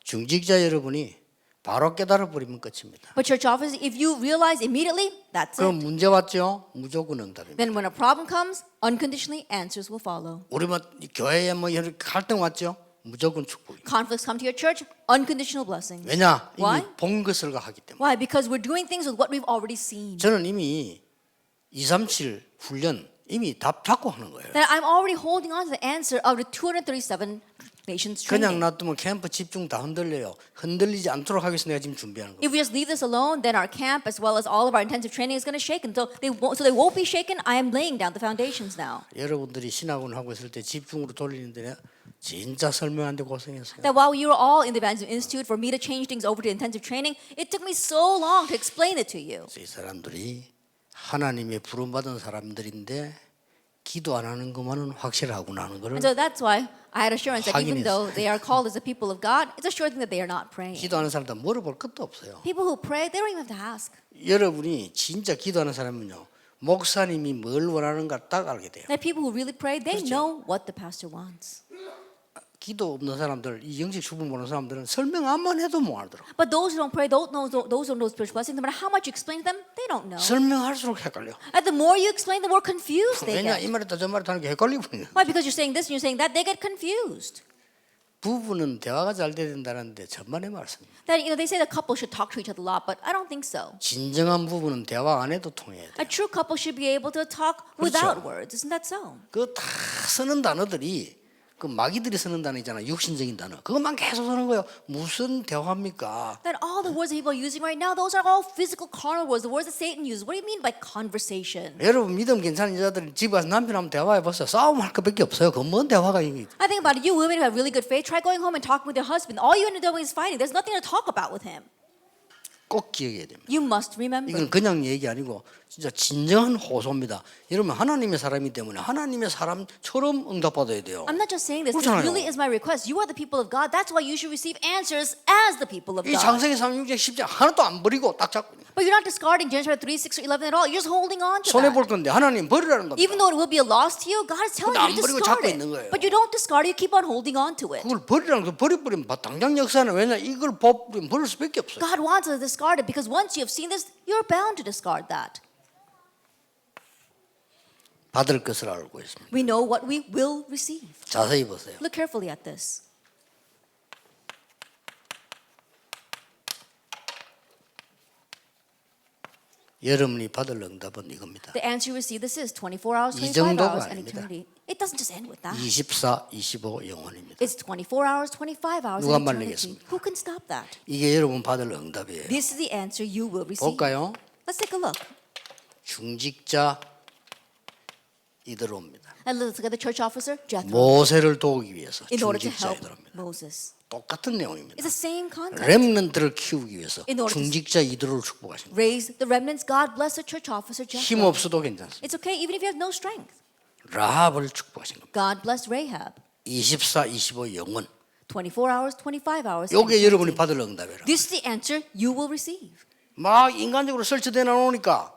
중직자 여러분이 바로 깨달아 버리면 끝입니다. But church officers, if you realize immediately, that's 그럼 it. 문제 왔죠? 무조건 응답입니다. Then when a problem comes, unconditionally answers will follow. 우리 뭐 교회에 뭐 이렇게 갈등 왔죠? 무조건 축복이. Conflicts come to your church, unconditional blessings. 왜냐? Why? 이미 본 것을 하기 때문에. Why? Because we're doing things with what we've already seen. 저는 이미 237 훈련 이미 답 잡고 하는 거예요. That I'm already holding on to the answer of the 237 nations 그냥 training. 놔두면 캠프 집중 다 흔들려요. 흔들리지 않도록 하기 위해서 내가 지금 준비하는 거예요. If we just leave this alone, then our camp, as well as all of our intensive training, is going to shake. So they won't be shaken. I am laying down the foundations now. 여러분들이 신학원 하고 있을 때 집중으로 돌리는데 진짜 설명하는데 고생했어요. That while you were all in the Evangelism Institute, for me to change things over to intensive training, it took me so long to explain it to you. 이 사람들이 하나님의 부름받은 사람들인데 기도 안 하는 것만은 확실하구나 하는 거를 And so that's why I had assurance that even 확인했어요. though they are called as the people of God, it's a sure thing that they are not praying. 기도하는 사람들 물어볼 것도 없어요. People who pray, they don't even have to ask. 여러분이 진짜 기도하는 사람은요. 목사님이 뭘 원하는가 딱 알게 돼요. That people who really pray, they 그렇죠. know what the pastor wants. 기도 없는 사람들, 이 영적 축복 모르는 사람들은 설명 안만 해도 못 알더라고. But those who don't pray, those who don't know spiritual blessings, no matter how much you explain to them, they don't know. 설명할수록 헷갈려. And the more you explain, the more confused they 왜냐 get. 이 말했다 저 말했다 하는 게 헷갈리고 있는. Why? Because you're saying this and you're saying that, they get confused. 부부는 대화가 잘 돼야 된다는데 천만의 말씀입니다. That they say the couple should talk to each other a lot, but I don't think so. 진정한 부부는 대화 안 해도 통해야 돼. A true couple should be able to talk without words. Isn't that so? 그 다 쓰는 단어들이 그 마귀들이 쓰는 단어 있잖아. 육신적인 단어. 그것만 계속 쓰는 거예요. 무슨 대화입니까? That all the words that people are using right now, those are all physical carnal words, the words that Satan uses. What do you mean by conversation? 여러분 믿음 괜찮은 여자들이 집에 가서 남편하고 대화해 보세요. 싸움할 것밖에 없어요. 그 뭔 대화가 이게. I think about it. You women who have really good faith, try going home and talking with your husband. All you end up doing is fighting. There's nothing to talk about with him. 꼭 기억해야 됩니다. You must remember. 이건 그냥 얘기 아니고 진짜 진정한 호소입니다. 여러분 하나님의 사람이기 때문에 하나님의 사람처럼 응답받아야 돼요. I'm not just saying this. This 그렇잖아요. really is my request. You are the people of God. That's why you should receive answers as the people of 이 God. 창세기 3, 6장 10장 하나도 안 버리고 딱 잡고 있는 거예요. But you're not discarding Genesis 3, 6, or 11 at all. You're just holding on to 손해 that. 볼 건데 하나님 버리라는 겁니다. Even though it will be a loss to you, God is telling 근데 안 you to 버리고 discard 잡고 it. 있는 거예요. But you don't discard it. You keep on holding on to it. 그걸 버리라는 거 버려버리면 당장 역사는 왜냐 이걸 버리면 버릴 수밖에 없어요. God wants us to discard it because once you have seen this, you're bound to discard that. 받을 것을 알고 있습니다. We know what we will receive. 자세히 보세요. Look carefully at this. 여러분이 받을 응답은 이겁니다. The answer you receive this is 24 hours, 이 25 정도가 hours, and 아닙니다. eternity. It doesn't just end with that. 24, 25 영원입니다. It's 24 hours, 25 hours, 누가 and eternity. 말리겠습니다. Who can stop that? 이게 여러분 받을 응답이에요. This is the answer you will receive. 볼까요? Let's take a look. 중직자 이드로입니다. And let's look at the church officer, Jethro. 모세를 도우기 위해서 In order to 중직자 help 이드로입니다. Moses. 똑같은 내용입니다. It's the same concept. 렘넌트를 키우기 위해서 In order to 중직자 이드로를 축복하신 거예요. raise the remnants. God bless the church officer, 힘 Jethro. 없어도 괜찮습니다. It's okay even if you have no strength. 라합을 축복하신 겁니다. God bless Rahab. 24, 25 영원. 24 hours, 25 hours. 요게 여러분이 받을 응답이라. This is the answer you will receive. 막 인간적으로 설치돼 나오니까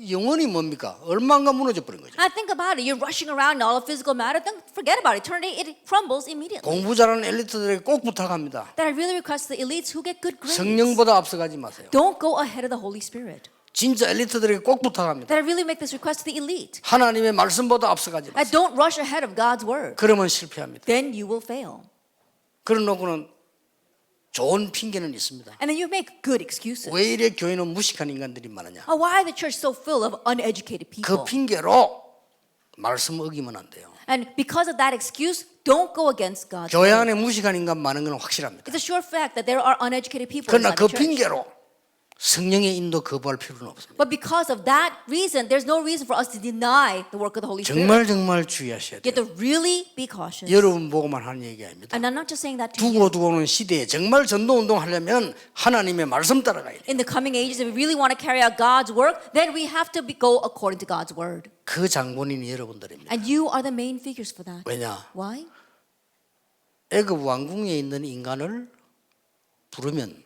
영원히 뭡니까? 얼마인가 무너져 버린 거죠. I think about it. You're rushing around in all of physical matter. Then forget about eternity. It crumbles immediately. 공부 잘하는 엘리트들에게 꼭 부탁합니다. That I really request the elites who get good grades. 성령보다 앞서가지 마세요. Don't go ahead of the Holy Spirit. 진짜 엘리트들에게 꼭 부탁합니다. That I really make this request to the elite. 하나님의 말씀보다 앞서가지 I 마세요. don't rush ahead of God's word. 그러면 실패합니다. Then you will fail. 그런 놓고는 좋은 핑계는 있습니다. And then you make good excuses. 왜 이래 교회는 무식한 인간들이 많으냐? Why is the church so full of uneducated 그 people? 핑계로 말씀 어기면 안 돼요. And because of that excuse, don't go against God's 교회 word. 안에 무식한 인간 많은 건 확실합니다. It's a sure fact that there are uneducated people 그러나 inside 그 the church. 핑계로 성령의 인도 거부할 필요는 없습니다. But because of that reason, there's no reason for us to deny the work of the Holy Spirit. 정말 주의하셔야 You 돼요. have to really be cautious. 여러분 보고만 하는 얘기 아닙니다. And I'm not just saying that to you. 두고두고는 시대에 정말 전도운동 하려면 하나님의 말씀 따라가야 돼요. In the coming ages, if we really want to carry out God's work, then we have to go according to God's word. 그 장본인이 여러분들입니다. And you are the main figures for that. 왜냐? Why? 애굽 왕궁에 있는 인간을 부르면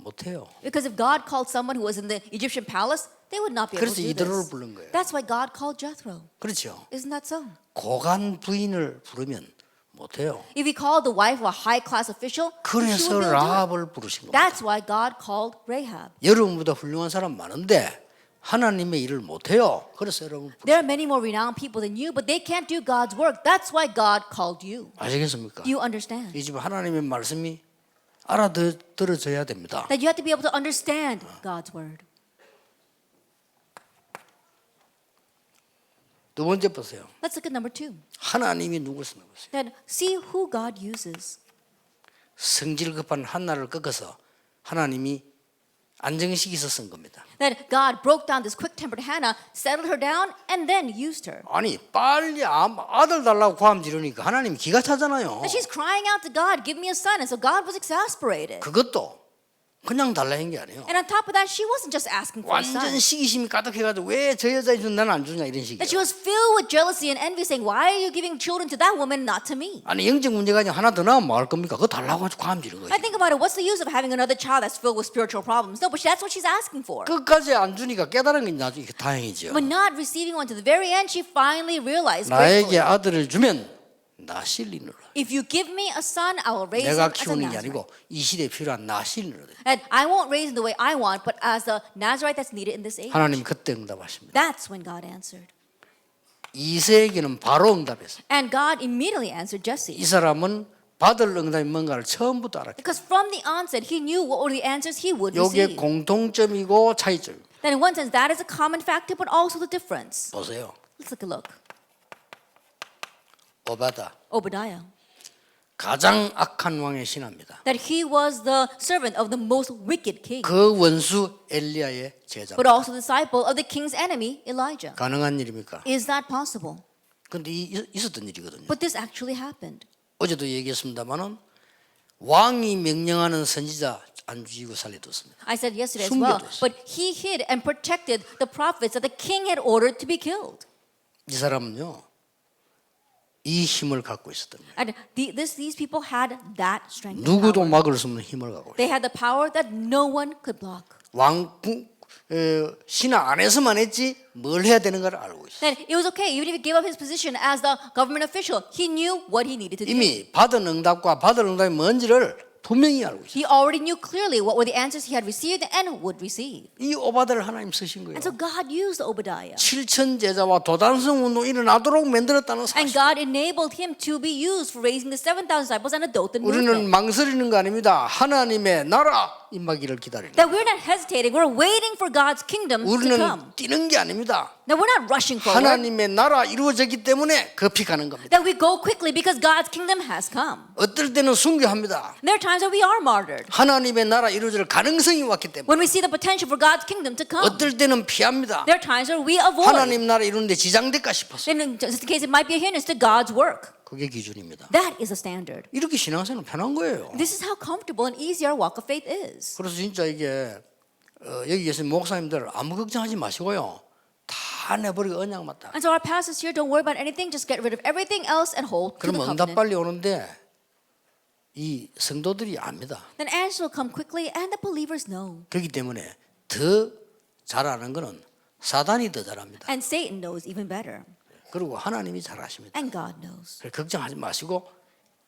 못해요. Because if God called someone who was in the Egyptian palace, they would not be able 그래서 to do 이드로를 this. 부른 거예요. That's why God called Jethro. 그렇죠. Isn't that so? 고관 부인을 부르면 못해요. If he called the wife of a high-class official, she 그래서 would be able to do it. 라합을 부르신 겁니다. That's why God called Rahab. 여러분보다 훌륭한 사람 많은데 하나님의 일을 못해요. 그래서 여러분 There are many more renowned people than you, but they can't do God's work. That's why God called you. 아시겠습니까? You understand? 이 집 하나님의 말씀이 알아들어져야 됩니다. That you have to be able to understand God's word. 두 번째 보세요. Let's look at number 2. 하나님이 누굴 쓰는 보세요. Then see who God uses. 성질 급한 한나를 꺾어서 하나님이 안정시켜서 쓴 겁니다. That God broke down this quick-tempered Hannah, settled her down, and then used her. 아니 빨리 아들 달라고 고함 지르니까 하나님 기가 차잖아요. And she's crying out to God, give me a son. And so God was exasperated. 그것도 그냥 달라는 게 아니에요. And on top of that, she wasn't just asking for a son. 완전 시기심이 가득해가지고 왜 저 여자 준 나는 안 주냐 이런 식이에요. That she was filled with jealousy and envy, saying, why are you giving children to that woman, not to me? 아니 영적 문제가 아니라 하나 더 나오면 뭐 할 겁니까? 그거 달라고 해서 고함 지른 거예요. I think about it, what's the use of having another child that's filled with spiritual problems? No, but that's what she's asking for. 끝까지 안 주니까 깨달은 게 나중에 다행이죠. But not receiving one to the very end, she finally realized 나에게 gratefully, 아들을 주면 나실리누라. if you give me a son, I will raise 내가 him as a 키우는 게 Nazarite. 아니고 이 시대에 필요한 나실리누라. And I won't raise him the way I want, but as a Nazarite that's needed in this age. 하나님 그때 응답하십니다. That's when God answered. 이세에게는 바로 응답했어요. And God immediately answered Jesse. 이 사람은 받을 응답이 뭔가를 처음부터 알았기 Because from the onset, he knew what were the answers he would 때문에 이게 receive. 공통점이고 차이점입니다. Then in one sense, that is a common factor, but also the difference. 보세요. Let's take a look. 오바다 Obadiah. 가장 악한 왕의 신하입니다. That he was the servant of the most wicked king, 그 원수 엘리야의 제자. but also disciple of the king's enemy, Elijah. 가능한 일입니까? Is that possible? 근데 있었던 일이거든요. But this actually happened. 어제도 얘기했습니다만은 왕이 명령하는 선지자 안 죽이고 살려뒀습니다. I said yesterday as well. 숨겨뒀어요. But he hid and protected the prophets that the king had ordered to be killed. 이 사람은요, 이 힘을 갖고 있었던 거예요. And these people had that strength. and 누구도 power. 막을 수 없는 힘을 갖고 있어요. They had the power that no one could block. 신하 안에서만 했지 뭘 해야 되는 걸 알고 있어요. Then it was okay, even if he gave up his position as the government official, he knew what he needed to do. 이미 받은 응답과 받을 응답이 뭔지를 분명히 알고 있어요. He already knew clearly what were the answers he had received and would receive. 이 오바다를 하나님 쓰신 거예요. And so God used Obadiah. 7천 제자와 도단성 운동 일어나도록 만들었다는 And 사실. God enabled him to be used for raising the 7,000 disciples and a Dothan 우리는 movement. 망설이는 거 아닙니다. 하나님의 나라 임하기를 기다리는. That we're not hesitating, we're waiting for God's kingdom to 우리는 come. 뛰는 게 아닙니다. Now we're not rushing forward. 하나님의 나라 이루어졌기 때문에 급히 가는 겁니다. That we go quickly because God's kingdom has come. 어떨 때는 순교합니다. There are times where we are martyred. 하나님의 나라 이루어질 가능성이 왔기 때문에. When we see the potential for God's kingdom to come. 어떨 때는 피합니다. There are times where we avoid. 하나님 나라 이루는데 지장될까 싶어서. In just in case it might be a hindrance to God's work. 그게 기준입니다. That is a standard. 이렇게 신앙생활은 편한 거예요. This is how comfortable and easy our walk of faith is. 그래서 진짜 이게 여기 계신 목사님들 아무 걱정하지 마시고요. 다 내버리고 언약 맞다. And so our pastors here, don't worry about anything. Just get rid of everything else and hold to the 그러면 응답 covenant. 빨리 오는데 이 성도들이 압니다. Then answers will come quickly and the believers know. 그렇기 때문에 더 잘하는 거는 사단이 더 잘합니다. And Satan knows even better. 그리고 하나님이 잘하십니다. And God knows. 걱정하지 마시고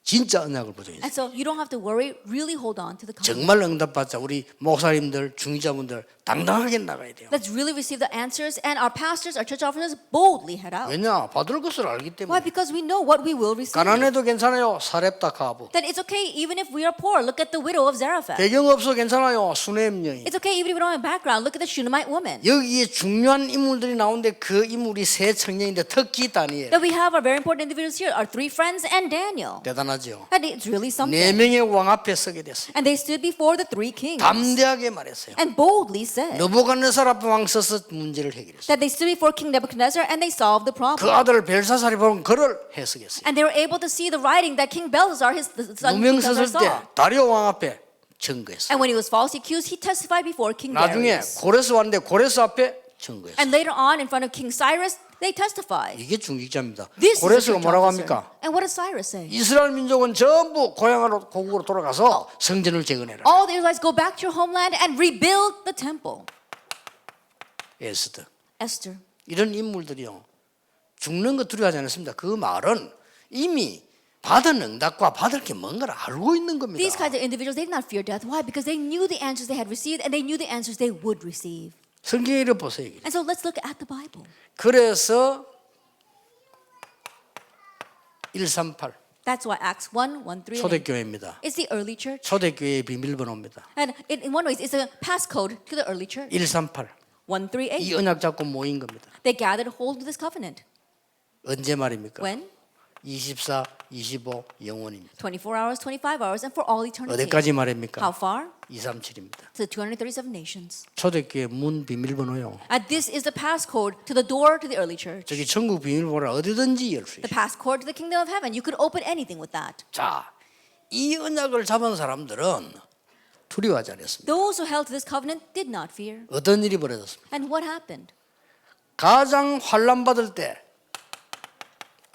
진짜 언약을 보존해 And so you don't have to worry. Really hold on to the covenant. 정말 응답받자 우리 목사님들 중직자분들 당당하게 나가야 돼요. Let's really receive the answers, and our pastors, our church officers, boldly head out. 왜냐? 받을 것을 알기 때문에. Why? Because we know what we will receive. 가난해도 괜찮아요. 사렙다 가부. That it's okay even if we are poor. Look at the widow of Zarephath. 배경 없어 괜찮아요. 수넴 여인. It's okay even if we don't have a background. Look at the Shunammite woman. 여기에 중요한 인물들이 나오는데 그 인물이 세 청년인데 특히 다니엘. That we have our very important individuals here, our three friends and Daniel. 대단하죠. And it's really something. 네 명의 왕 앞에 서게 됐어요. And they stood before the three kings. 담대하게 말했어요. And boldly said 느부갓네살 앞에 왕 서서 문제를 해결했어요. that they stood before King Nebuchadnezzar and they solved the problem. 그 아들 벨사살이 보는 글을 해석했어요. And they were able to see the writing that King Belshazzar, his the son 누명 King Belshazzar 썼을 때 saw. 다리오 왕 앞에 증거했어요. And when he was falsely accused, he testified before King 나중에 Darius. 고레스 왔는데 고레스 앞에 증거했어요. And later on, in front of King Cyrus, they testified. 이게 중직자입니다. This is a 고레스가 church 뭐라고 officer. 합니까? And what does Cyrus say? 이스라엘 민족은 전부 고향으로 고국으로 돌아가서 성전을 재건해라. All the Israelites go back to your homeland and rebuild the temple. 에스더. Esther. 이런 인물들이요. 죽는 거 두려워하지 않았습니다. 그 말은 이미 받은 응답과 받을 게 뭔가를 알고 있는 겁니다. These kinds of individuals, they did not fear death. Why? Because they knew the answers they had received and they knew the answers they would receive. 성경에 이렇게 보세요. And so let's look at the Bible. 그래서 138 That's why Acts 1, 1 through 8. 초대교회입니다. It's the early church. 초대교회의 비밀번호입니다. And in one way, it's a passcode to the early church. 138 1 through 8. 이 언약 잡고 모인 겁니다. They gathered hold of this covenant. 언제 말입니까? When? 24, 25 영원입니다. 24 hours, 25 hours, and for all eternity. 어디까지 말입니까? How far? 237입니다. To the 237 nations. 초대교회 문 비밀번호요. And this is the passcode to the door to the early church. 저기 천국 비밀번호를 어디든지 열 수 The 있어요. passcode to the kingdom of heaven. You could open anything with that. 자, 이 언약을 잡은 사람들은 두려워하지 않았습니다. Those who held to this covenant did not fear. 어떤 일이 벌어졌습니까? And what happened? 가장 환난 받을 때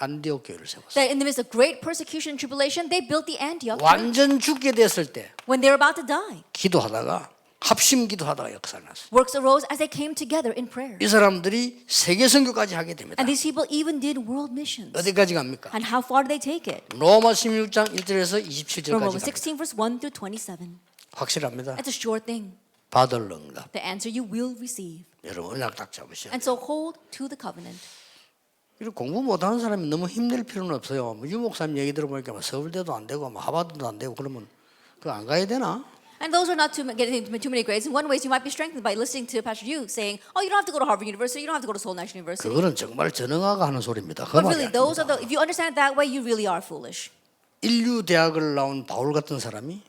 안디옥 교회를 세웠어요. That in the midst of great persecution and tribulation, they built the Antioch church. 완전 죽게 됐을 때 When they were about to die, 기도하다가 합심 기도하다가 역사를 났어요. works arose as they came together in prayer. 이 사람들이 세계 선교까지 하게 됩니다. And these people even did world missions. 어디까지 갑니까? And how far did they take it? 로마 16장 1절에서 From 27절까지 Romans 갑니다. 16 verse 1 through 27. 확실합니다. That's a sure thing. 받을 응답. The answer you will receive. 여러분 언약 딱 잡으셔야 And 돼요. so hold to the covenant. 이렇게 공부 못하는 사람이 너무 힘낼 필요는 없어요. 유 목사님 얘기 들어보니까 서울대도 안 되고 하버드도 안 되고 그러면 그거 안 가야 되나? And those who are not getting too many grades, in one way you might be strengthened by listening to Pastor Yu saying, oh, you don't have to go to Harvard University, you don't have to go to Seoul National University. 그거는 정말 전능화가 하는 소리입니다. 그 But 말이 really, those are 아닙니다. the, if you understand it that way, you really are foolish. 인류 대학을 나온 바울 같은 사람이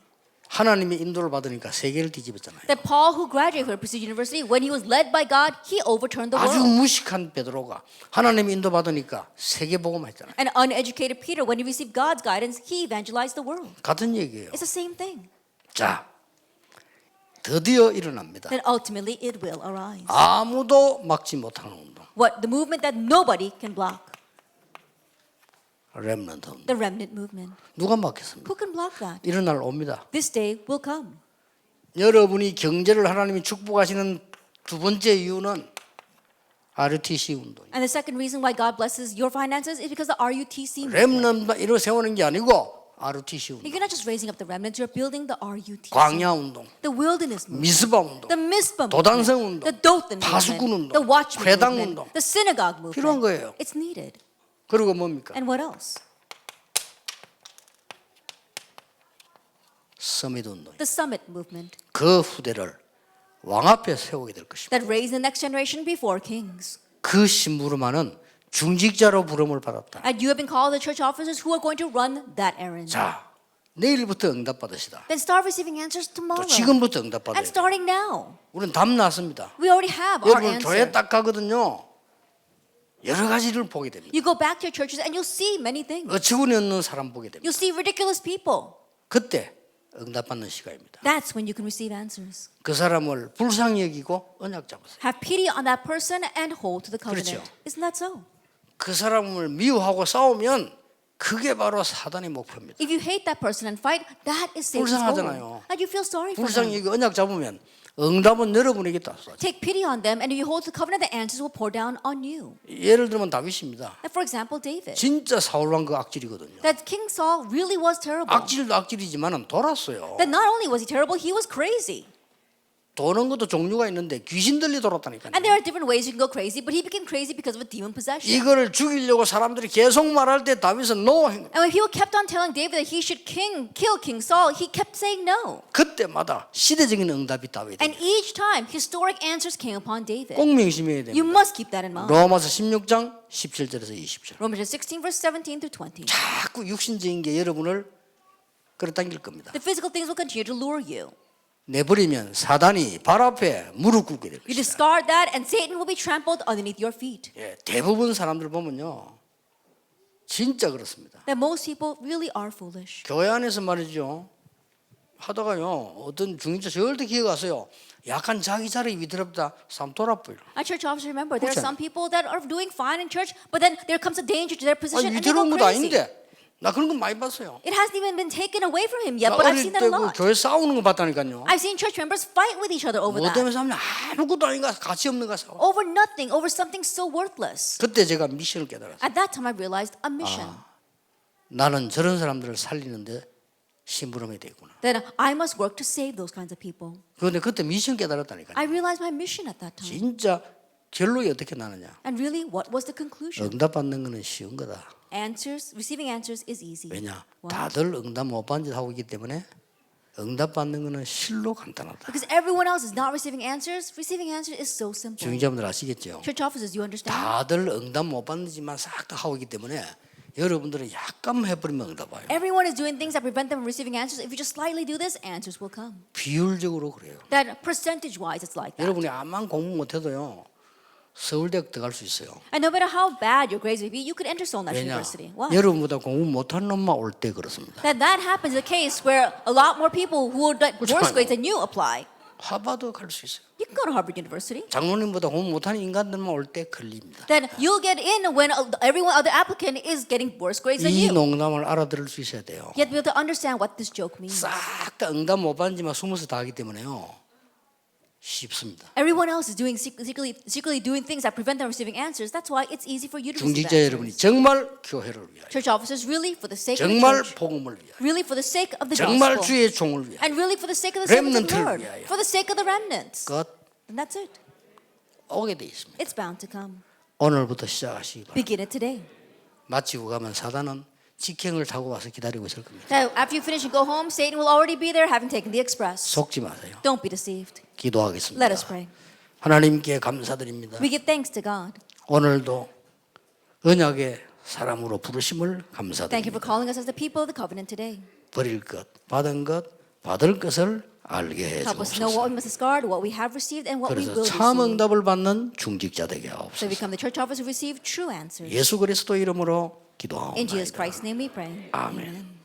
하나님의 인도를 받으니까 세계를 뒤집었잖아요. That Paul, who graduated from Prestigious University, when he was led by God, he overturned the 아주 world. 무식한 베드로가 하나님의 인도 받으니까 세계 복음했잖아요. An uneducated Peter, when he received God's guidance, he evangelized the world. 같은 얘기예요. It's the same thing. 자, 드디어 일어납니다. then ultimately it will arise. 아무도 막지 못하는 운동. What the movement that nobody can block, 렘넌트 운동. the remnant movement. 누가 막겠습니까? Who can block that? 이런 날 옵니다. This day will come. 여러분이 경제를 하나님이 축복하시는 두 번째 이유는 RUTC 운동. And the second reason why God blesses your finances is because of the RUTC movement. 렘넌트만 이런 세우는 게 아니고 RUTC 운동. You're not just raising up the remnants, you're building the RUTC. 광야 운동, The wilderness movement. 미스바 운동, The Mizpah movement. 도단성 운동, The Dothan 파수꾼 movement. 운동, The Watchman 회당 movement. 운동. The synagogue movement. 필요한 거예요. It's needed. 그리고 뭡니까? And what else? 서밋 운동. The summit movement. 그 후대를 왕 앞에 세우게 될 것입니다. That raise the next generation before kings. 그 심부름하는 중직자로 부름을 받았다. And you have been called the church officers who are going to run that errand. 자, 내일부터 응답 받으시다. Then start receiving answers tomorrow. 또 지금부터 응답 받아야 And 돼. starting now. 우리는 답 났습니다. We already have our 여러분 answer. 교회 딱 가거든요. 여러 가지를 보게 됩니다. You go back to your churches and you'll see many things. 어처구니 없는 사람 보게 됩니다. You'll see ridiculous people. 그때 응답 받는 시간입니다. That's when you can receive answers. 그 사람을 불쌍히 여기고 언약 잡으세요. Have pity on that person and hold to the covenant. 그렇죠. Isn't that so? 그 사람을 미워하고 싸우면 그게 바로 사단의 목표입니다. If you hate that person and fight, that is Satan's goal. 불쌍하잖아요. And you feel sorry for 불쌍히 them. 여기 언약 잡으면 응답은 여러분에게 다 쏴. Take pity on them, and if you hold the covenant, the answers will pour down on you. 예를 들면 다윗입니다. And for example, David. 진짜 사울왕 그 악질이거든요. That King Saul really was terrible. 악질도 악질이지만은 돌았어요. That not only was he terrible, he was crazy. 도는 것도 종류가 있는데 귀신들이 돌았다니까요. And there are different ways you can go crazy, but he became crazy because of a demon possession. 이거를 죽이려고 사람들이 계속 말할 때 다윗은 no. And when people kept on telling David that he should kill King Saul, he kept saying no. 그때마다 시대적인 응답이 다윗에게. And each time, historic answers came upon David. 꼭 명심해야 됩니다. You must keep that in mind. 로마서 16장 17절에서 20절. Romans 16 verse 17 through 20. 자꾸 육신적인 게 여러분을 끌어당길 겁니다. The physical things will continue to lure you. 내버리면 사단이 발 앞에 무릎 꿇게 될 You 것이다. discard that, and Satan will be trampled underneath your feet. 예, 대부분 사람들 보면요, 진짜 그렇습니다. That most people really are foolish. 교회 안에서 말이죠, 하다가요, 어떤 중인자 절대 기회 가서요, 약간 자기 자리 위태롭다, 삼 돌아버려. At church officers, remember, there are 그렇잖아요. some people that are doing fine in church, but then there comes a danger to their position 아니, and they go 위태로운 것도 crazy. 아닌데, 나 그런 거 많이 봤어요. It hasn't even been taken away from him yet, 나 but I've 어릴 seen that 때 a 그 lot. 교회 싸우는 거 봤다니까요. I've seen church members fight with each other over 뭐 that. 때문에 싸우냐, 아무것도 아닌가, 가치 없는 거 싸워. Over nothing, over something so worthless. 그때 제가 미션을 깨달았어요. At that time, I realized a mission. 나는 저런 사람들을 살리는데 심부름이 되구나. That I must work to save those kinds of people. 그런데 그때 미션 깨달았다니까요. I realized my mission at that time. 진짜 결론이 어떻게 나느냐. And really, what was the conclusion? 응답받는 거는 쉬운 거다. Answers, receiving answers is easy. 왜냐? Why? 다들 응답 못 받는 짓 하고 있기 때문에 응답받는 거는 실로 간단하다. Because everyone else is not receiving answers is so simple. 중자분들 아시겠죠? Church officers, you understand? 다들 응답 못 받는 짓만 싹 다 하고 있기 때문에 여러분들은 약간 해버리면 응답 와요. Everyone is doing things that prevent them from receiving answers. If you just slightly do this, answers will come. 비율적으로 그래요. That percentage-wise, it's like that. 여러분이 암만 공부 못해도요, 서울대학 들어갈 수 있어요. And no matter how bad your grades may be, you could enter Seoul National 왜냐? University. Why? 여러분보다 공부 못한 놈만 올 때 그렇습니다. That happens in the case where a lot more people who would get worse 그렇잖아요. grades than you apply. 하버드 갈 수 있어요. You can go to Harvard University. 장로님보다 공부 못하는 인간들만 올 때 걸립니다. Then you'll get in when everyone other applicant is getting worse grades than 이 you. 농담을 알아들을 수 있어야 돼요. Yet be able to understand what this joke means. 싹 다 응답 못 받는 지만 숨어서 다 하기 때문에요, 쉽습니다. Everyone else is doing secretly doing things that prevent them from receiving answers. That's why it's easy for you to receive 중직자 여러분이 answers. 정말 교회를 위하여, Church officers, really for the sake of the 정말 church, 복음을 위하여, really for the sake of the 정말 gospel, 주의 종을 위하여, and really for the sake of the servants of the 렘넌트를 Lord, 위하여. for the sake of the remnants. 것 And that's it. 오게 돼 있습니다. It's bound to come. 오늘부터 시작하시기 바랍니다. Begin it today. 마치고 가면 사단은 직행을 타고 와서 기다리고 있을 겁니다. Now, after you finish and go home, Satan will already be there, having taken the express. 속지 마세요. Don't be deceived. 기도하겠습니다. Let us pray. 하나님께 감사드립니다. We give thanks to God. 오늘도 언약의 사람으로 부르심을 감사드립니다. Thank you for calling us as the people of the covenant today. 버릴 것, 받은 것, 받을 것을 알게 해 Help us know what we 주옵소서. must discard, what we have received, and what we 그래서 will 참 receive. 응답을 받는 중직자 되게 So 하옵소서. we become the church officers who receive true answers. 예수 그리스도 이름으로 In Jesus 기도하옵나이다. Christ's name we pray. 아멘. Amen.